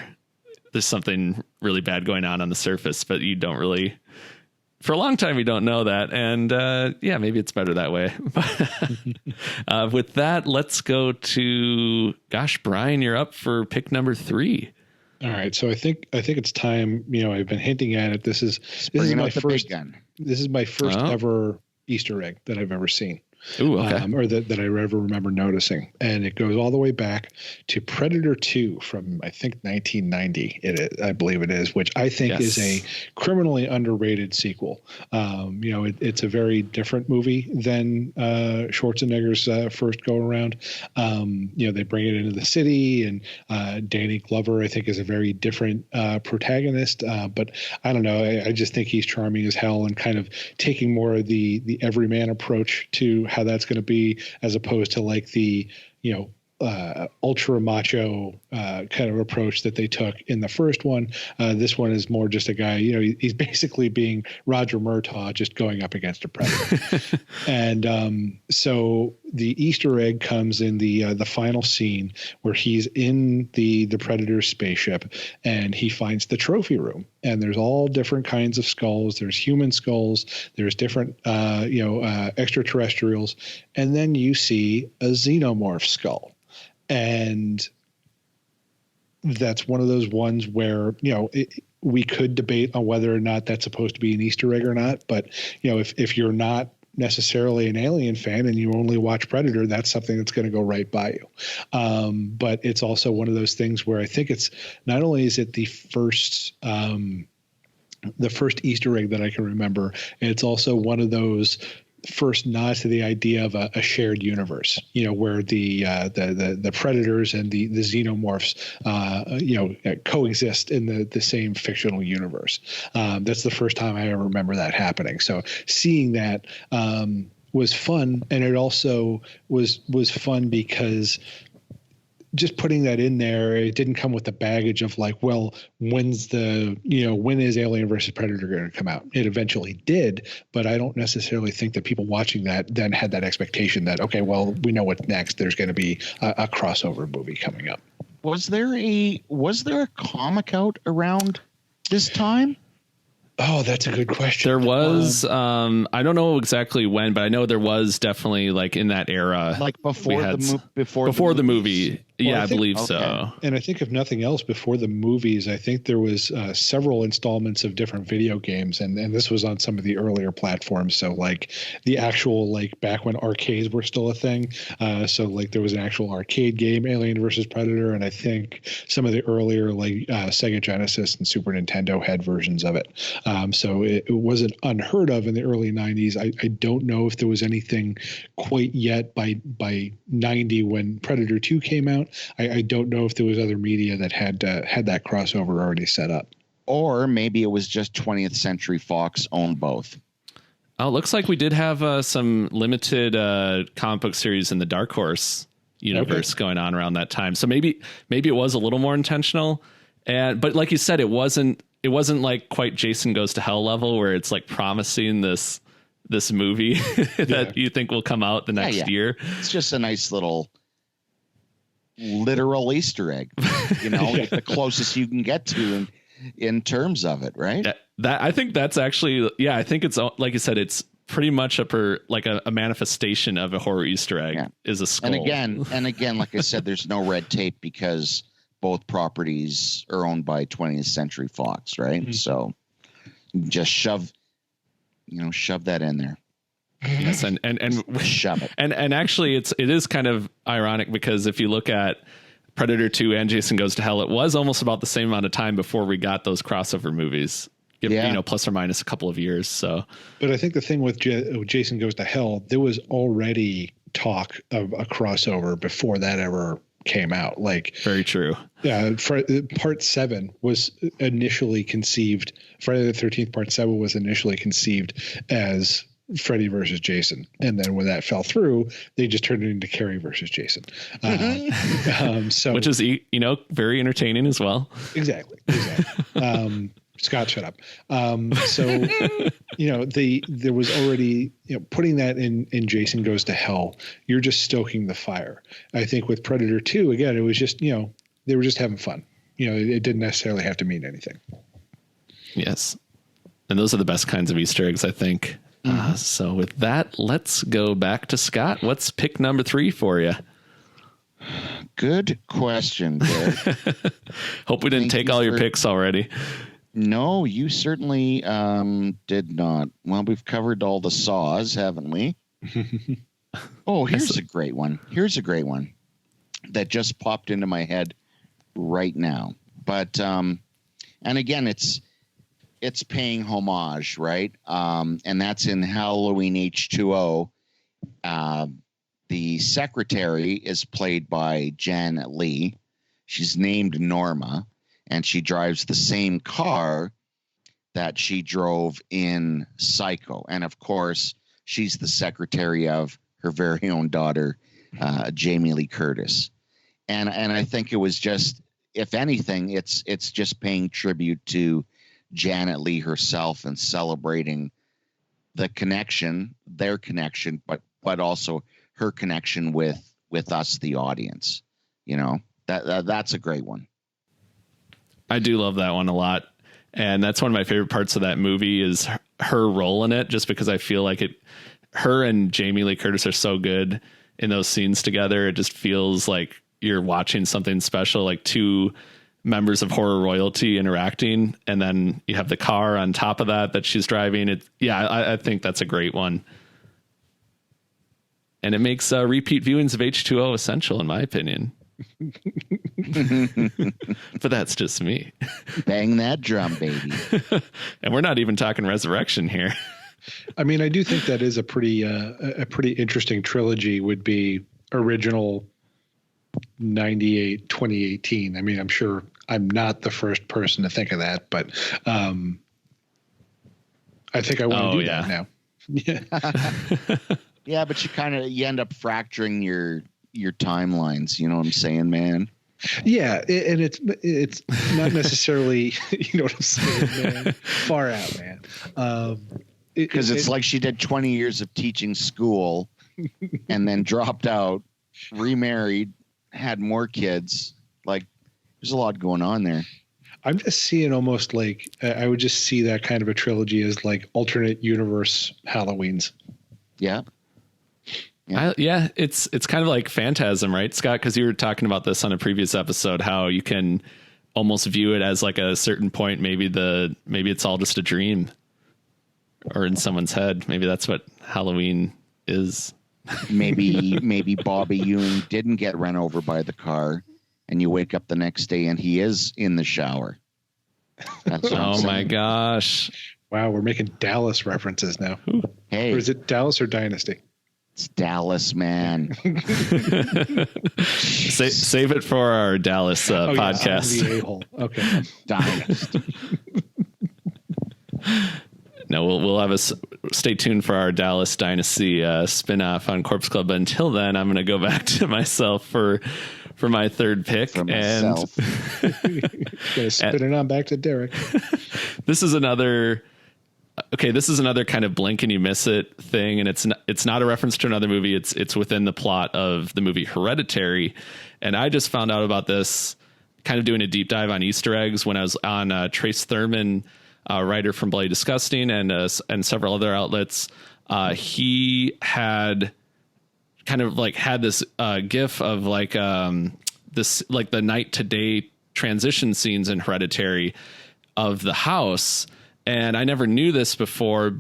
something really bad going on the surface, but you don't really, for a long time, you don't know that. And maybe it's better that way. With that, let's go to, Brian, you're up for pick number 3. All right. So I think it's time, you know, I've been hinting at it. This is my first gun. This is my first ever Easter egg that I've ever seen. Ooh, okay. Or that I ever remember noticing. And it goes all the way back to Predator 2 from, I think, 1990. I believe it is, which I think is a criminally underrated sequel. It's a very different movie than Schwarzenegger's first go around. They bring it into the city, and Danny Glover, I think, is a very different protagonist. But I don't know. I just think he's charming as hell, and kind of taking more of the everyman approach to how that's going to be, as opposed to like the ultra macho kind of approach that they took in the first one. This one is more just a guy, he's basically being Roger Murtaugh, just going up against a predator. And so the Easter egg comes in the final scene where he's in the Predator's spaceship, and he finds the trophy room, and there's all different kinds of skulls. There's human skulls, there's different extraterrestrials, and then you see a xenomorph skull. And that's one of those ones where, we could debate on whether or not that's supposed to be an Easter egg or not. But, if you're not necessarily an Alien fan and you only watch Predator, that's something that's going to go right by you. But it's also one of those things where I think it's not only is it the first Easter egg that I can remember, and it's also one of those first nod to the idea of a shared universe, where the predators and the xenomorphs, coexist in the same fictional universe. That's the first time I ever remember that happening. So seeing that was fun, and it also was fun because just putting that in there, it didn't come with the baggage of like, well, when is Alien versus Predator going to come out? It eventually did, but I don't necessarily think that people watching that then had that expectation that, okay, well, we know what's next. There's going to be a crossover movie coming up. Was there a comic out around this time? Oh, that's a good question. There was, I don't know exactly when, but I know there was definitely like in that era, like before the movie. Yeah, I believe so. And I think if nothing else, before the movies, I think there was several installments of different video games, and this was on some of the earlier platforms. So like the actual, like back when arcades were still a thing. So like there was an actual arcade game, Alien versus Predator, and I think some of the earlier like Sega Genesis and Super Nintendo had versions of it. So it wasn't unheard of in the early 90s. I don't know if there was anything quite yet by 90 when Predator 2 came out. I don't know if there was other media that had that crossover already set up. Or maybe it was just 20th Century Fox owned both. Oh, it looks like we did have some limited comic book series in the Dark Horse universe going on around that time. So maybe it was a little more intentional. But like you said, it wasn't like quite Jason Goes to Hell level where it's like promising this movie that you think will come out the next year. It's just a nice little literal Easter egg, the closest you can get to in terms of it, right? That I think that's actually, I think it's like you said, it's pretty much a manifestation of a horror Easter egg is a skull. And again, like I said, there's no red tape because both properties are owned by 20th Century Fox, right? Mm-hmm. So just shove that in there. Yes, and shove it. And actually it is kind of ironic because if you look at Predator 2 and Jason Goes to Hell, it was almost about the same amount of time before we got those crossover movies. Plus or minus a couple of years. So, but I think the thing with Jason Goes to Hell, there was already talk of a crossover before that ever came out. Like, very true. Yeah, Part 7 was initially conceived. Friday the 13th Part 7 was initially conceived as Freddy versus Jason, and then when that fell through, they just turned it into Carrie versus Jason. So, which is very entertaining as well. Exactly. Scott, shut up. So there was already putting that in Jason Goes to Hell. You're just stoking the fire. I think with Predator 2, again, it was just they were just having fun. It didn't necessarily have to mean anything. Yes, and those are the best kinds of Easter eggs, I think. Mm-hmm. So with that, let's go back to Scott. What's pick number 3 for you? Good question, Derek. Hope we didn't take all your picks already. No, you certainly did not. Well, we've covered all the Saws, haven't we? Oh, here's a great one. Here's a great one that just popped into my head right now. But and again, it's paying homage, right? And that's in Halloween H2O. The secretary is played by Janet Leigh. She's named Norma, and she drives the same car that she drove in Psycho. And of course, she's the secretary of her very own daughter, Jamie Lee Curtis. And I think it was just, if anything, it's just paying tribute to Janet Leigh herself and celebrating the connection, their connection, but also her connection with us, the audience. You know, that's a great one. I do love that one a lot. And that's one of my favorite parts of that movie is her role in it, just because I feel like her and Jamie Lee Curtis are so good in those scenes together. It just feels like you're watching something special, like two members of horror royalty interacting. And then you have the car on top of that she's driving. I think that's a great one. And it makes repeat viewings of H2O essential, in my opinion. But that's just me. Bang that drum, baby. And we're not even talking Resurrection here. I mean, I do think that is a pretty interesting trilogy. Would be original 98, 2018. I mean, I'm sure I'm not the first person to think of that, but I think I want to do that now. Yeah. Yeah, but you end up fracturing your timelines. You know what I'm saying, man? Yeah, and it's not necessarily, you know what I'm saying, man. Far out, man. Because it's like she did 20 years of teaching school, and then dropped out, remarried, had more kids. Like, there's a lot going on there. I'm just seeing almost like I would just see that kind of a trilogy as like alternate universe Halloweens. Yeah. It's kind of like Phantasm, right, Scott? Because you were talking about this on a previous episode, how you can almost view it as like a certain point. Maybe it's all just a dream, or in someone's head. Maybe that's what Halloween is. Maybe Bobby Ewing didn't get run over by the car, and you wake up the next day and he is in the shower. That's what I'm saying. My gosh! Wow, we're making Dallas references now. Hey, or is it Dallas or Dynasty? It's Dallas, man. Save it for our Dallas podcast. The a-hole. Okay. Dynasty. No, we'll have stay tuned for our Dallas Dynasty spinoff on Corpse Club. But until then, I'm going to go back to myself for my third pick. For myself. Gotta spin it on back to Derek. This is another kind of blink and you miss it thing, and it's not a reference to another movie. It's within the plot of the movie Hereditary, and I just found out about this kind of doing a deep dive on Easter eggs when I was on Trace Thurman, writer from Bloody Disgusting, and several other outlets. He had kind of like had this gif of like this like the night to day transition scenes in Hereditary of the house. And I never knew this before,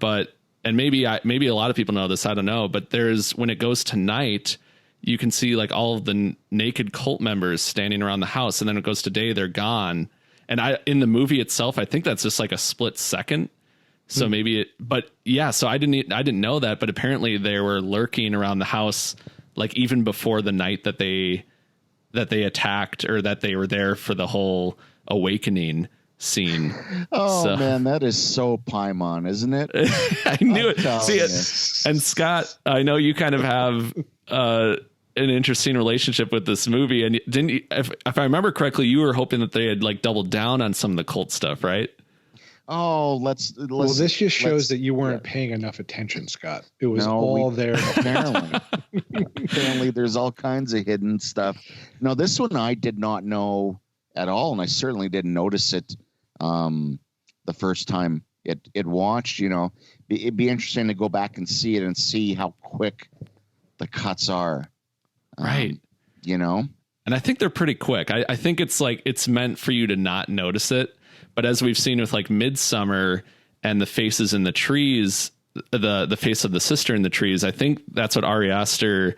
and maybe a lot of people know this, I don't know, but when it goes to night, you can see like all of the naked cult members standing around the house, and then it goes to day, they're gone. And in the movie itself, I think that's just like a split second. So so I didn't know that, but apparently they were lurking around the house, like even before the night that they attacked, or that they were there for the whole awakening scene. Man, that is so Paimon, isn't it? I knew it. See, and Scott, I know you kind of have an interesting relationship with this movie, and didn't you, if I remember correctly, you were hoping that they had like doubled down on some of the cult stuff, right? Oh, let's. Well, this just shows that you weren't paying enough attention, Scott. It was all there. Apparently, there's all kinds of hidden stuff. No, this one I did not know at all, and I certainly didn't notice it the first time it watched. You know, it'd be interesting to go back and see it and see how quick the cuts are. Right. You know, and I think they're pretty quick. I think it's like it's meant for you to not notice it. But as we've seen with like Midsummer and the faces in the trees, the face of the sister in the trees. I think that's what Ari Aster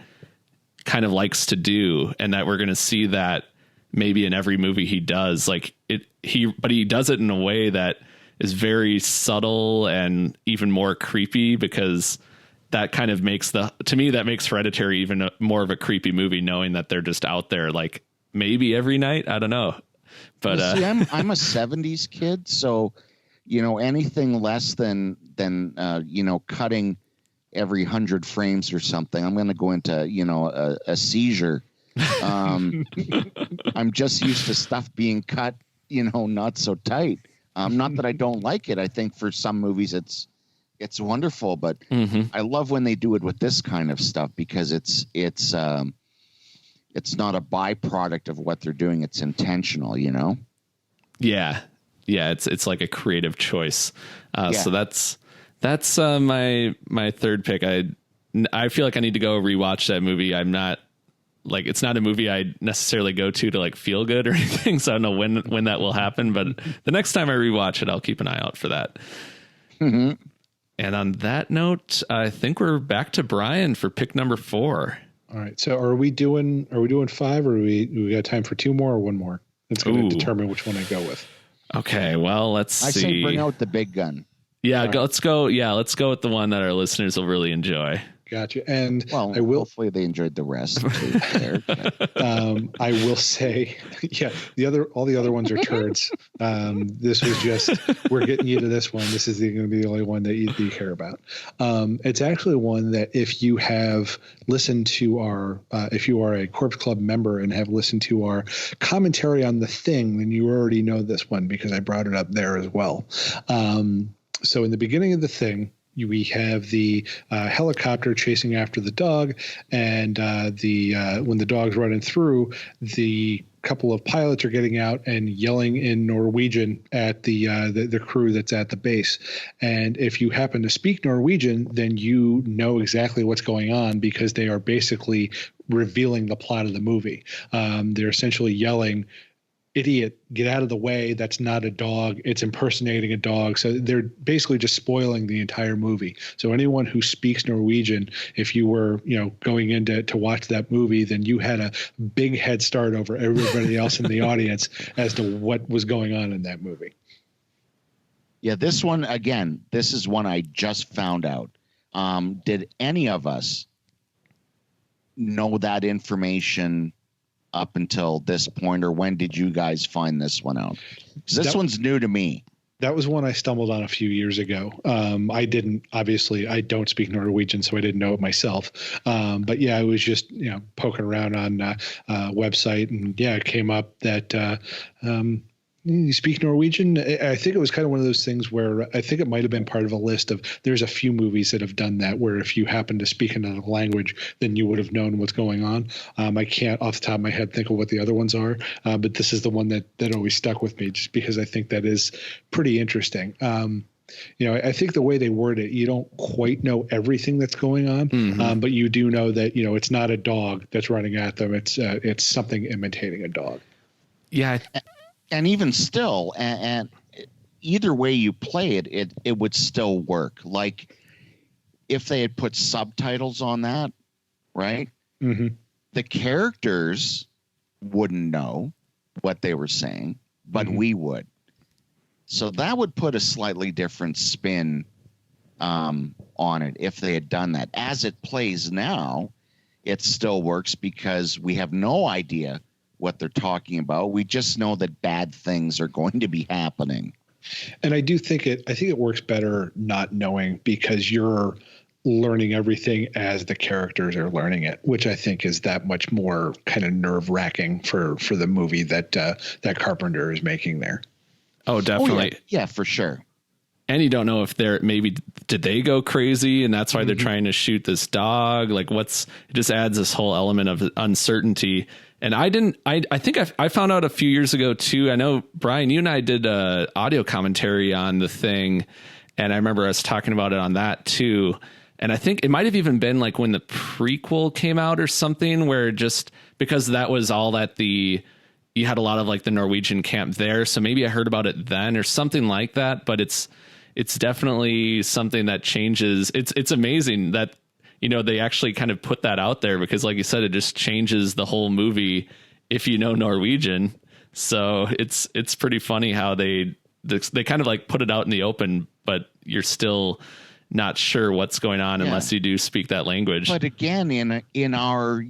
kind of likes to do, and that we're going to see that maybe in every movie he does. Like but he does it in a way that is very subtle and even more creepy, because that kind of makes to me that makes Hereditary even more of a creepy movie, knowing that they're just out there like maybe every night. I don't know, but see, I'm a '70s kid, so anything less than cutting every 100 frames or something, I'm going to go into a seizure. I'm just used to stuff being cut, not so tight. Not that I don't like it. I think for some movies it's wonderful, but I love when they do it with this kind of stuff, because it's not a byproduct of what they're doing. It's intentional, Yeah. It's like a creative choice. So that's my third pick. I feel like I need to go rewatch that movie. I'm not like, it's not a movie I necessarily go to like feel good or anything. So I don't know when that will happen, but the next time I rewatch it, I'll keep an eye out for that. Mm-hmm. And on that note, I think we're back to Bryan for pick number 4. All right. So are we doing 5, or we got time for 2 more or 1 more? It's going to determine which one I go with. Okay. Well, let's see. I say bring out the big gun. Yeah. Let's go. Yeah. Let's go with the one that our listeners will really enjoy. Gotcha. And I will. Hopefully, they enjoyed the rest. I will say, all the other ones are turds. This was just, we're getting you to this one. This is going to be the only one that you care about. It's actually one that if you have listened to if you are a Corpse Club member and have listened to our commentary on The Thing, then you already know this one, because I brought it up there as well. So in the beginning of The Thing, we have the helicopter chasing after the dog, and when the dog's running through, the couple of pilots are getting out and yelling in Norwegian at the crew that's at the base. And if you happen to speak Norwegian, then you know exactly what's going on, because they are basically revealing the plot of the movie. They're essentially yelling, "Idiot, get out of the way. That's not a dog. It's impersonating a dog." So they're basically just spoiling the entire movie. So anyone who speaks Norwegian, if you were, going in to watch that movie, then you had a big head start over everybody else in the audience as to what was going on in that movie. Yeah, this one, again, this is one I just found out. Did any of us know that information up until this point, or when did you guys find this one out? Because this one's new to me. That was one I stumbled on a few years ago. I don't speak Norwegian, so I didn't know it myself. But yeah, I was just, poking around on a website, and it came up that, you speak Norwegian. I think it was kind of one of those things where I think it might have been part of a list of, there's a few movies that have done that, where if you happen to speak another language, then you would have known what's going on. I can't off the top of my head think of what the other ones are, but this is the one that always stuck with me, just because I think that is pretty interesting. I think the way they word it, you don't quite know everything that's going on, but you do know that, it's not a dog that's running at them. It's something imitating a dog. Yeah. And even still, and either way you play it, it would still work. Like if they had put subtitles on that, right? Mm-hmm. The characters wouldn't know what they were saying, but we would. So that would put a slightly different spin on it if they had done that. As it plays now, it still works, because we have no idea what they're talking about. We just know that bad things are going to be happening. And I think it works better not knowing, because you're learning everything as the characters are learning it, which I think is that much more kind of nerve-wracking for the movie that Carpenter is making there. Oh, definitely. Oh, yeah, for sure. And you don't know if did they go crazy, and that's why they're trying to shoot this dog? Like it just adds this whole element of uncertainty. And I think I found out a few years ago too. I know, Bryan, you and I did a audio commentary on The Thing, and I remember us talking about it on that too. And I think it might have even been like when the prequel came out or something, where just because that was all that you had a lot of like the Norwegian camp there. So maybe I heard about it then or something like that, but it's it's definitely something that changes. It's amazing that, you know, they actually kind of put that out there, because like you said, it just changes the whole movie if you know Norwegian. So it's pretty funny how they kind of like put it out in the open, but you're still not sure what's going on unless you do speak that language. But again, in our,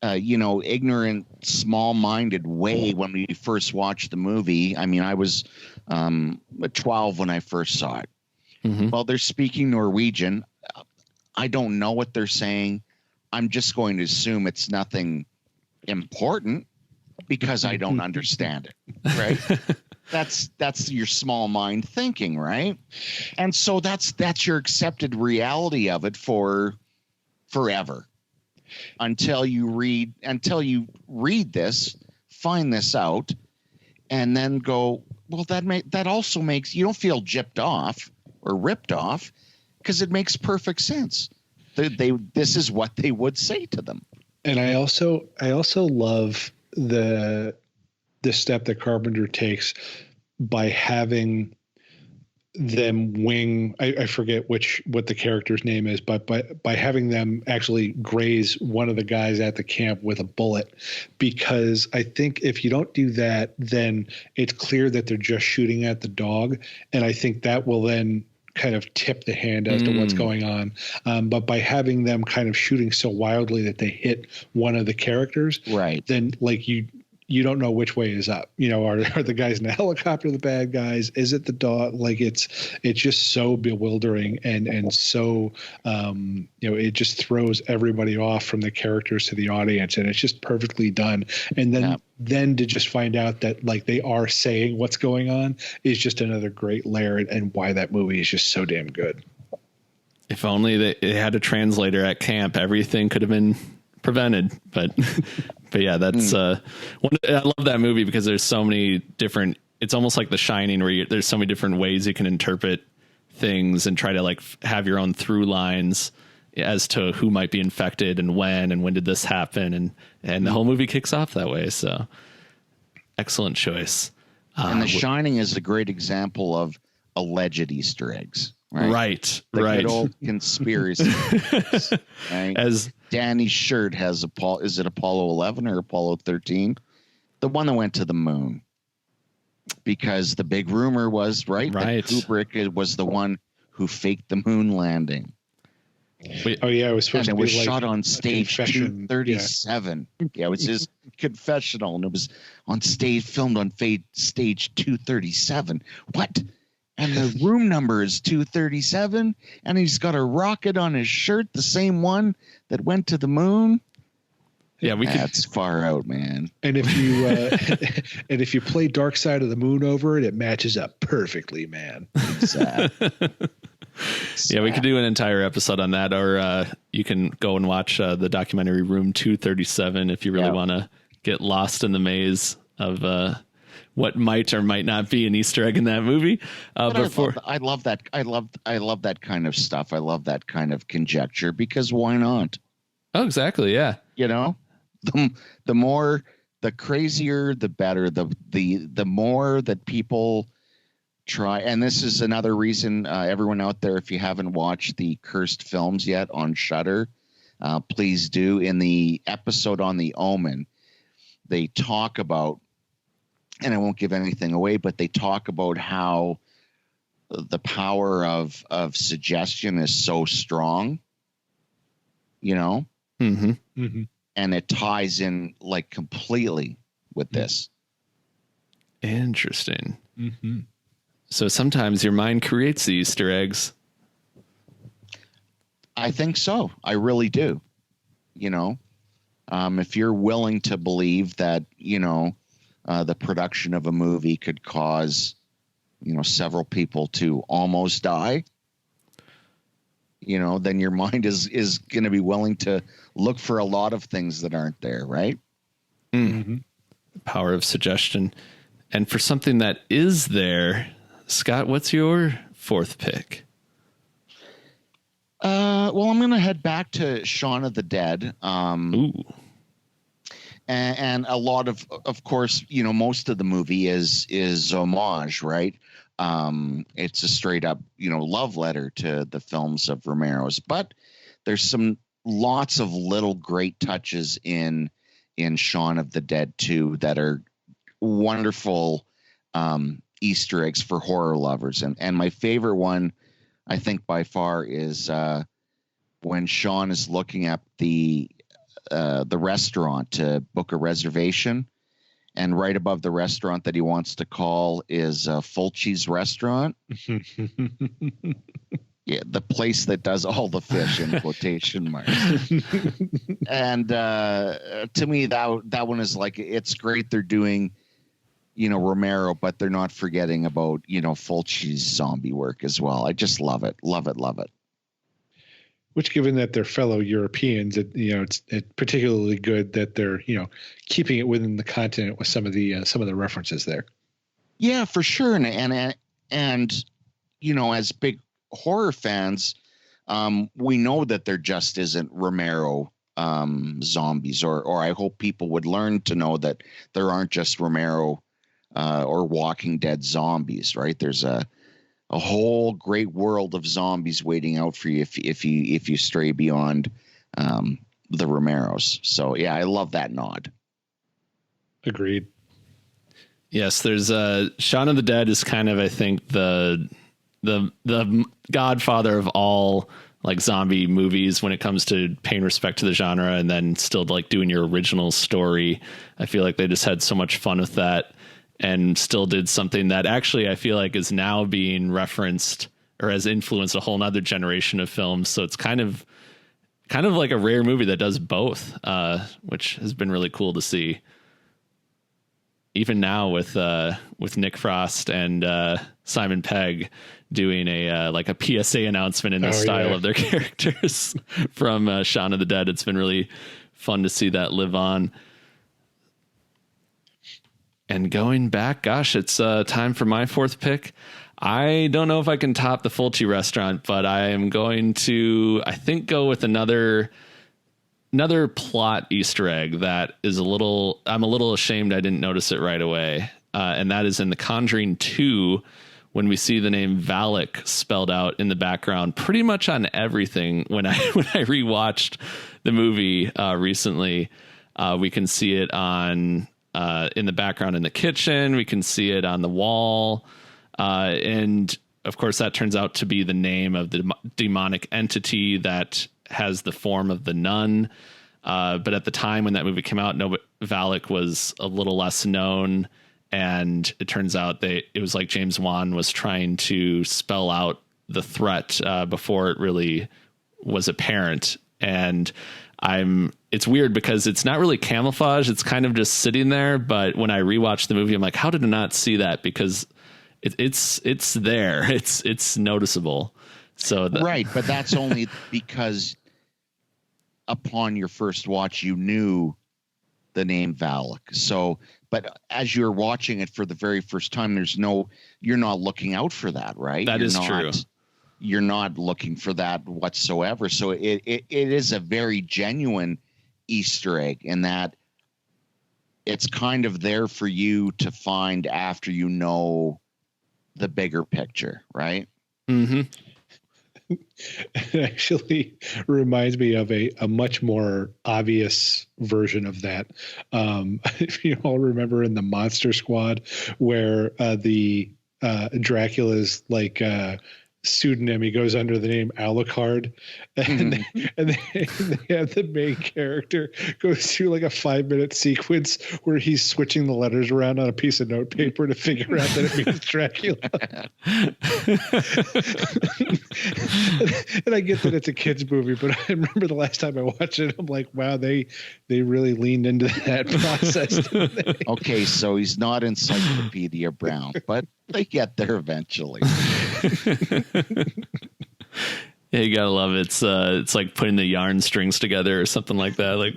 ignorant, small-minded way, when we first watched the movie, I mean, I was 12 when I first saw it. Mm-hmm. Well, they're speaking Norwegian. I don't know what they're saying. I'm just going to assume it's nothing important because I don't understand it, right? That's your small mind thinking, right? And so that's your accepted reality of it for forever until you read this, find this out, and then go, well, that also makes you don't feel gypped off or ripped off, because it makes perfect sense. This is what they would say to them. And I also love the step that Carpenter takes by having them wing. I forget what the character's name is, but by having them actually graze one of the guys at the camp with a bullet, because I think if you don't do that, then it's clear that they're just shooting at the dog, and I think that will then kind of tip the hand as to what's going on. But by having them kind of shooting so wildly that they hit one of the characters, right, then like you don't know which way is up. You know, are the guys in the helicopter the bad guys? Is it the dog? Like it's just so bewildering and so it just throws everybody off from the characters to the audience, and it's just perfectly done. And then to just find out that like they are saying what's going on is just another great layer, and why that movie is just so damn good. If only they had a translator at camp, everything could have been prevented. But yeah, that's I love that movie because there's so many different. It's almost like The Shining, where there's so many different ways you can interpret things and try to like have your own through lines as to who might be infected and when did this happen, and the whole movie kicks off that way. So excellent choice. And The Shining is a great example of alleged Easter eggs. Right. Good old conspiracy. Right? As Danny's shirt has is it Apollo 11 or Apollo 13? The one that went to the moon. Because the big rumor was, that Kubrick was the one who faked the moon landing. It was supposed to be like shot on stage 237. Yeah, it was his confessional, and it was filmed on stage 237. What? And the room number is 237, and he's got a rocket on his shirt, the same one that went to the moon. Yeah, that's far out, man. And if you play Dark Side of the Moon over it, it matches up perfectly, man. Exactly. Yeah, we could do an entire episode on that, or you can go and watch the documentary Room 237 if you really want to get lost in the maze of what might or might not be an Easter egg in that movie. I love that kind of stuff. I love that kind of conjecture, because why not? Oh, exactly. Yeah. You know, the crazier, the better. The more that people try, and this is another reason, everyone out there, if you haven't watched the Cursed films yet on Shudder, please do. In the episode on The Omen, they talk about, and I won't give anything away, but they talk about how the power of suggestion is so strong, you know, and it ties in like completely with this. Interesting. So sometimes your mind creates the Easter eggs. I think so. I really do. You know, if you're willing to believe that, the production of a movie could cause, several people to almost die, then your mind is going to be willing to look for a lot of things that aren't there, right? The power of suggestion. And for something that is there, Scott, what's your fourth pick? Well, I'm going to head back to Shaun of the Dead. Ooh. and a lot of course, most of the movie is homage, right? It's a straight up, love letter to the films of Romero's, but there's some lots of little great touches in Shaun of the Dead 2 that are wonderful Easter eggs for horror lovers. And my favorite one, I think by far, is when Shaun is looking at the restaurant to book a reservation, and right above the restaurant that he wants to call is Fulci's Restaurant. Yeah, the place that does all the fish in quotation marks. And to me, that one is like, it's great they're doing, Romero, but they're not forgetting about, Fulci's zombie work as well. I just love it. Love it. Love it. Which, given that they're fellow Europeans, it's particularly good that they're, keeping it within the continent with some of the references there. Yeah, for sure. And as big horror fans, we know that there just isn't Romero zombies, or I hope people would learn to know that there aren't just Romero or Walking Dead zombies, right? There's a whole great world of zombies waiting out for you if you stray beyond the Romeros. So yeah, I love that nod. Agreed. Yes, there's Shaun of the Dead is kind of, I think, the godfather of all like zombie movies when it comes to paying respect to the genre and then still like doing your original story. I feel like they just had so much fun with that and still did something that actually I feel like is now being referenced or has influenced a whole nother generation of films. So it's kind of like a rare movie that does both, which has been really cool to see. Even now with Nick Frost and Simon Pegg doing a PSA announcement in the style of their characters from Shaun of the Dead. It's been really fun to see that live on. And going back, gosh, it's time for my fourth pick. I don't know if I can top the Fulci Restaurant, but I am going to, I think, go with another plot Easter egg that is I'm a little ashamed I didn't notice it right away. And that is in The Conjuring 2, when we see the name Valak spelled out in the background pretty much on everything. When I rewatched the movie recently, we can see it on in the background in the kitchen. We can see it on the wall. And of course, that turns out to be the name of the demonic entity that has the form of the nun. But at the time when that movie came out, Valak was a little less known. And it turns out it was like James Wan was trying to spell out the threat before it really was apparent. And it's weird because it's not really camouflage. It's kind of just sitting there. But when I rewatched the movie, I'm like, how did I not see that? Because it's there. It's noticeable. So right. But that's only because upon your first watch, you knew the name Valak. So, but as you're watching it for the very first time, you're not looking out for that, right? That is true. You're not looking for that whatsoever. So it is a very genuine Easter egg in that it's kind of there for you to find after you know the bigger picture, right? Mm-hmm. It actually reminds me of a much more obvious version of that. If you all remember in the Monster Squad, where the Dracula's like pseudonym, he goes under the name Alucard, and they have the main character goes through like a 5-minute sequence where he's switching the letters around on a piece of notepaper to figure out that it means Dracula. And I get that it's a kid's movie, but I remember the last time I watched it, I'm like, wow, they really leaned into that process. Okay, so he's not Encyclopedia Brown, but they get there eventually. Yeah, you gotta love it. It's like putting the yarn strings together or something like that. Like,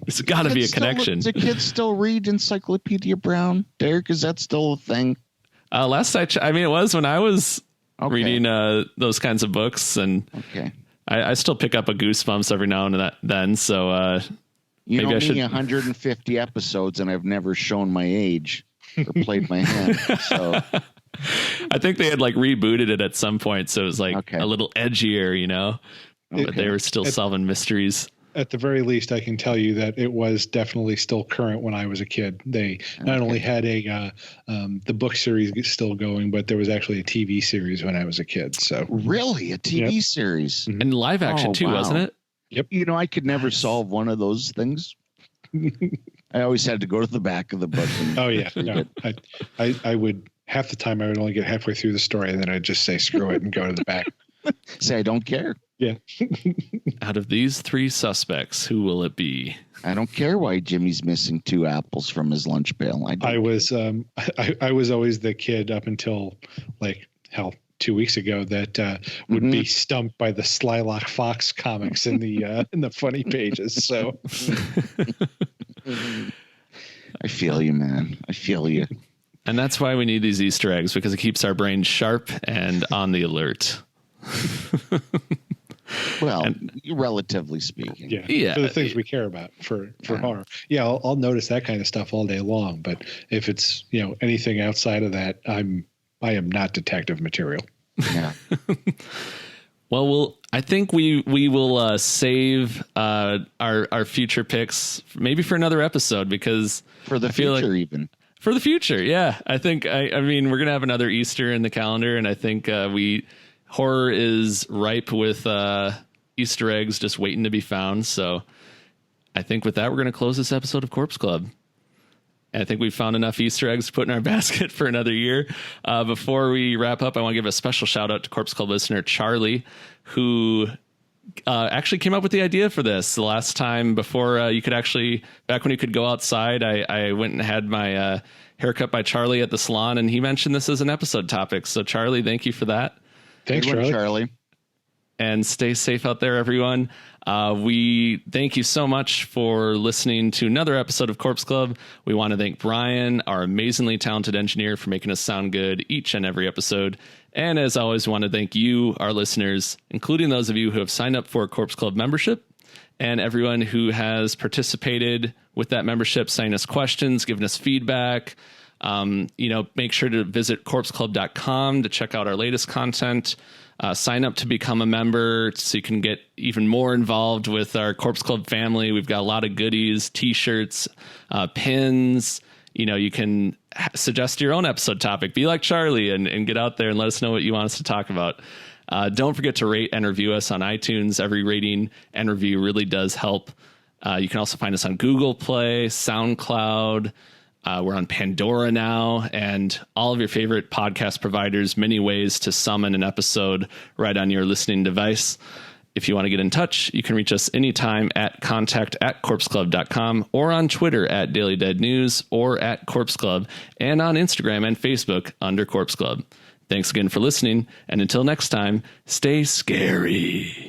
it's got to be a connection. Do kids still read Encyclopedia Brown? Derek, is that still a thing? Last I mean, it was when I was reading those kinds of books, and I still pick up a Goosebumps every now and then. So You Maybe know I should... me, 150 episodes, and I've never shown my age or played my hand. So I think they had like rebooted it at some point, so it was like a little edgier, you know. But they were still solving mysteries. At the very least, I can tell you that it was definitely still current when I was a kid. They not only had the book series still going, but there was actually a TV series when I was a kid. So really, a TV series and live action too, wasn't it? Yep. You know, I could never solve one of those things. I always had to go to the back of the book. Oh yeah, no, I would half the time I would only get halfway through the story and then I'd just say screw it and go to the back. Say I don't care. Yeah. Out of these three suspects, who will it be? I don't care why Jimmy's missing 2 apples from his lunch pail. I was always the kid up until like 2 weeks ago that would be stumped by the Slylock Fox comics in the funny pages. So I feel you, man. I feel you. And that's why we need these Easter eggs, because it keeps our brains sharp and on the alert. Well, relatively speaking. Yeah. For the things we care about for horror. Yeah, I'll notice that kind of stuff all day long. But if it's, anything outside of that, I am not detective material. Yeah. Well, I think we will save our future picks maybe for another episode, because for the future, even for the future. Yeah, I think I mean we're gonna have another Easter in the calendar, and I think horror is ripe with Easter eggs just waiting to be found. So I think with that, we're going to close this episode of Corpse Club. And I think we've found enough Easter eggs to put in our basket for another year. Before we wrap up, I want to give a special shout out to Corpse Club listener Charlie, who actually came up with the idea for this the last time before you could actually, back when you could go outside. I went and had my haircut by Charlie at the salon, and he mentioned this as an episode topic. So Charlie, thank you for that. Thanks, Charlie. And stay safe out there, everyone. We thank you so much for listening to another episode of Corpse Club. We want to thank Bryan, our amazingly talented engineer, for making us sound good each and every episode. And as always, we want to thank you, our listeners, including those of you who have signed up for a Corpse Club membership, and everyone who has participated with that membership, sending us questions, giving us feedback. Make sure to visit corpseclub.com to check out our latest content. Sign up to become a member so you can get even more involved with our Corpse Club family. We've got a lot of goodies, t-shirts, pins. You can suggest your own episode topic. Be like Charlie and get out there and let us know what you want us to talk about. Don't forget to rate and review us on iTunes. Every rating and review really does help. You can also find us on Google Play, SoundCloud. We're on Pandora now, and all of your favorite podcast providers, many ways to summon an episode right on your listening device. If you want to get in touch, you can reach us anytime at contact@corpseclub.com or on Twitter @DailyDeadNews or @CorpseClub, and on Instagram and Facebook under Corpse Club. Thanks again for listening, and until next time, stay scary.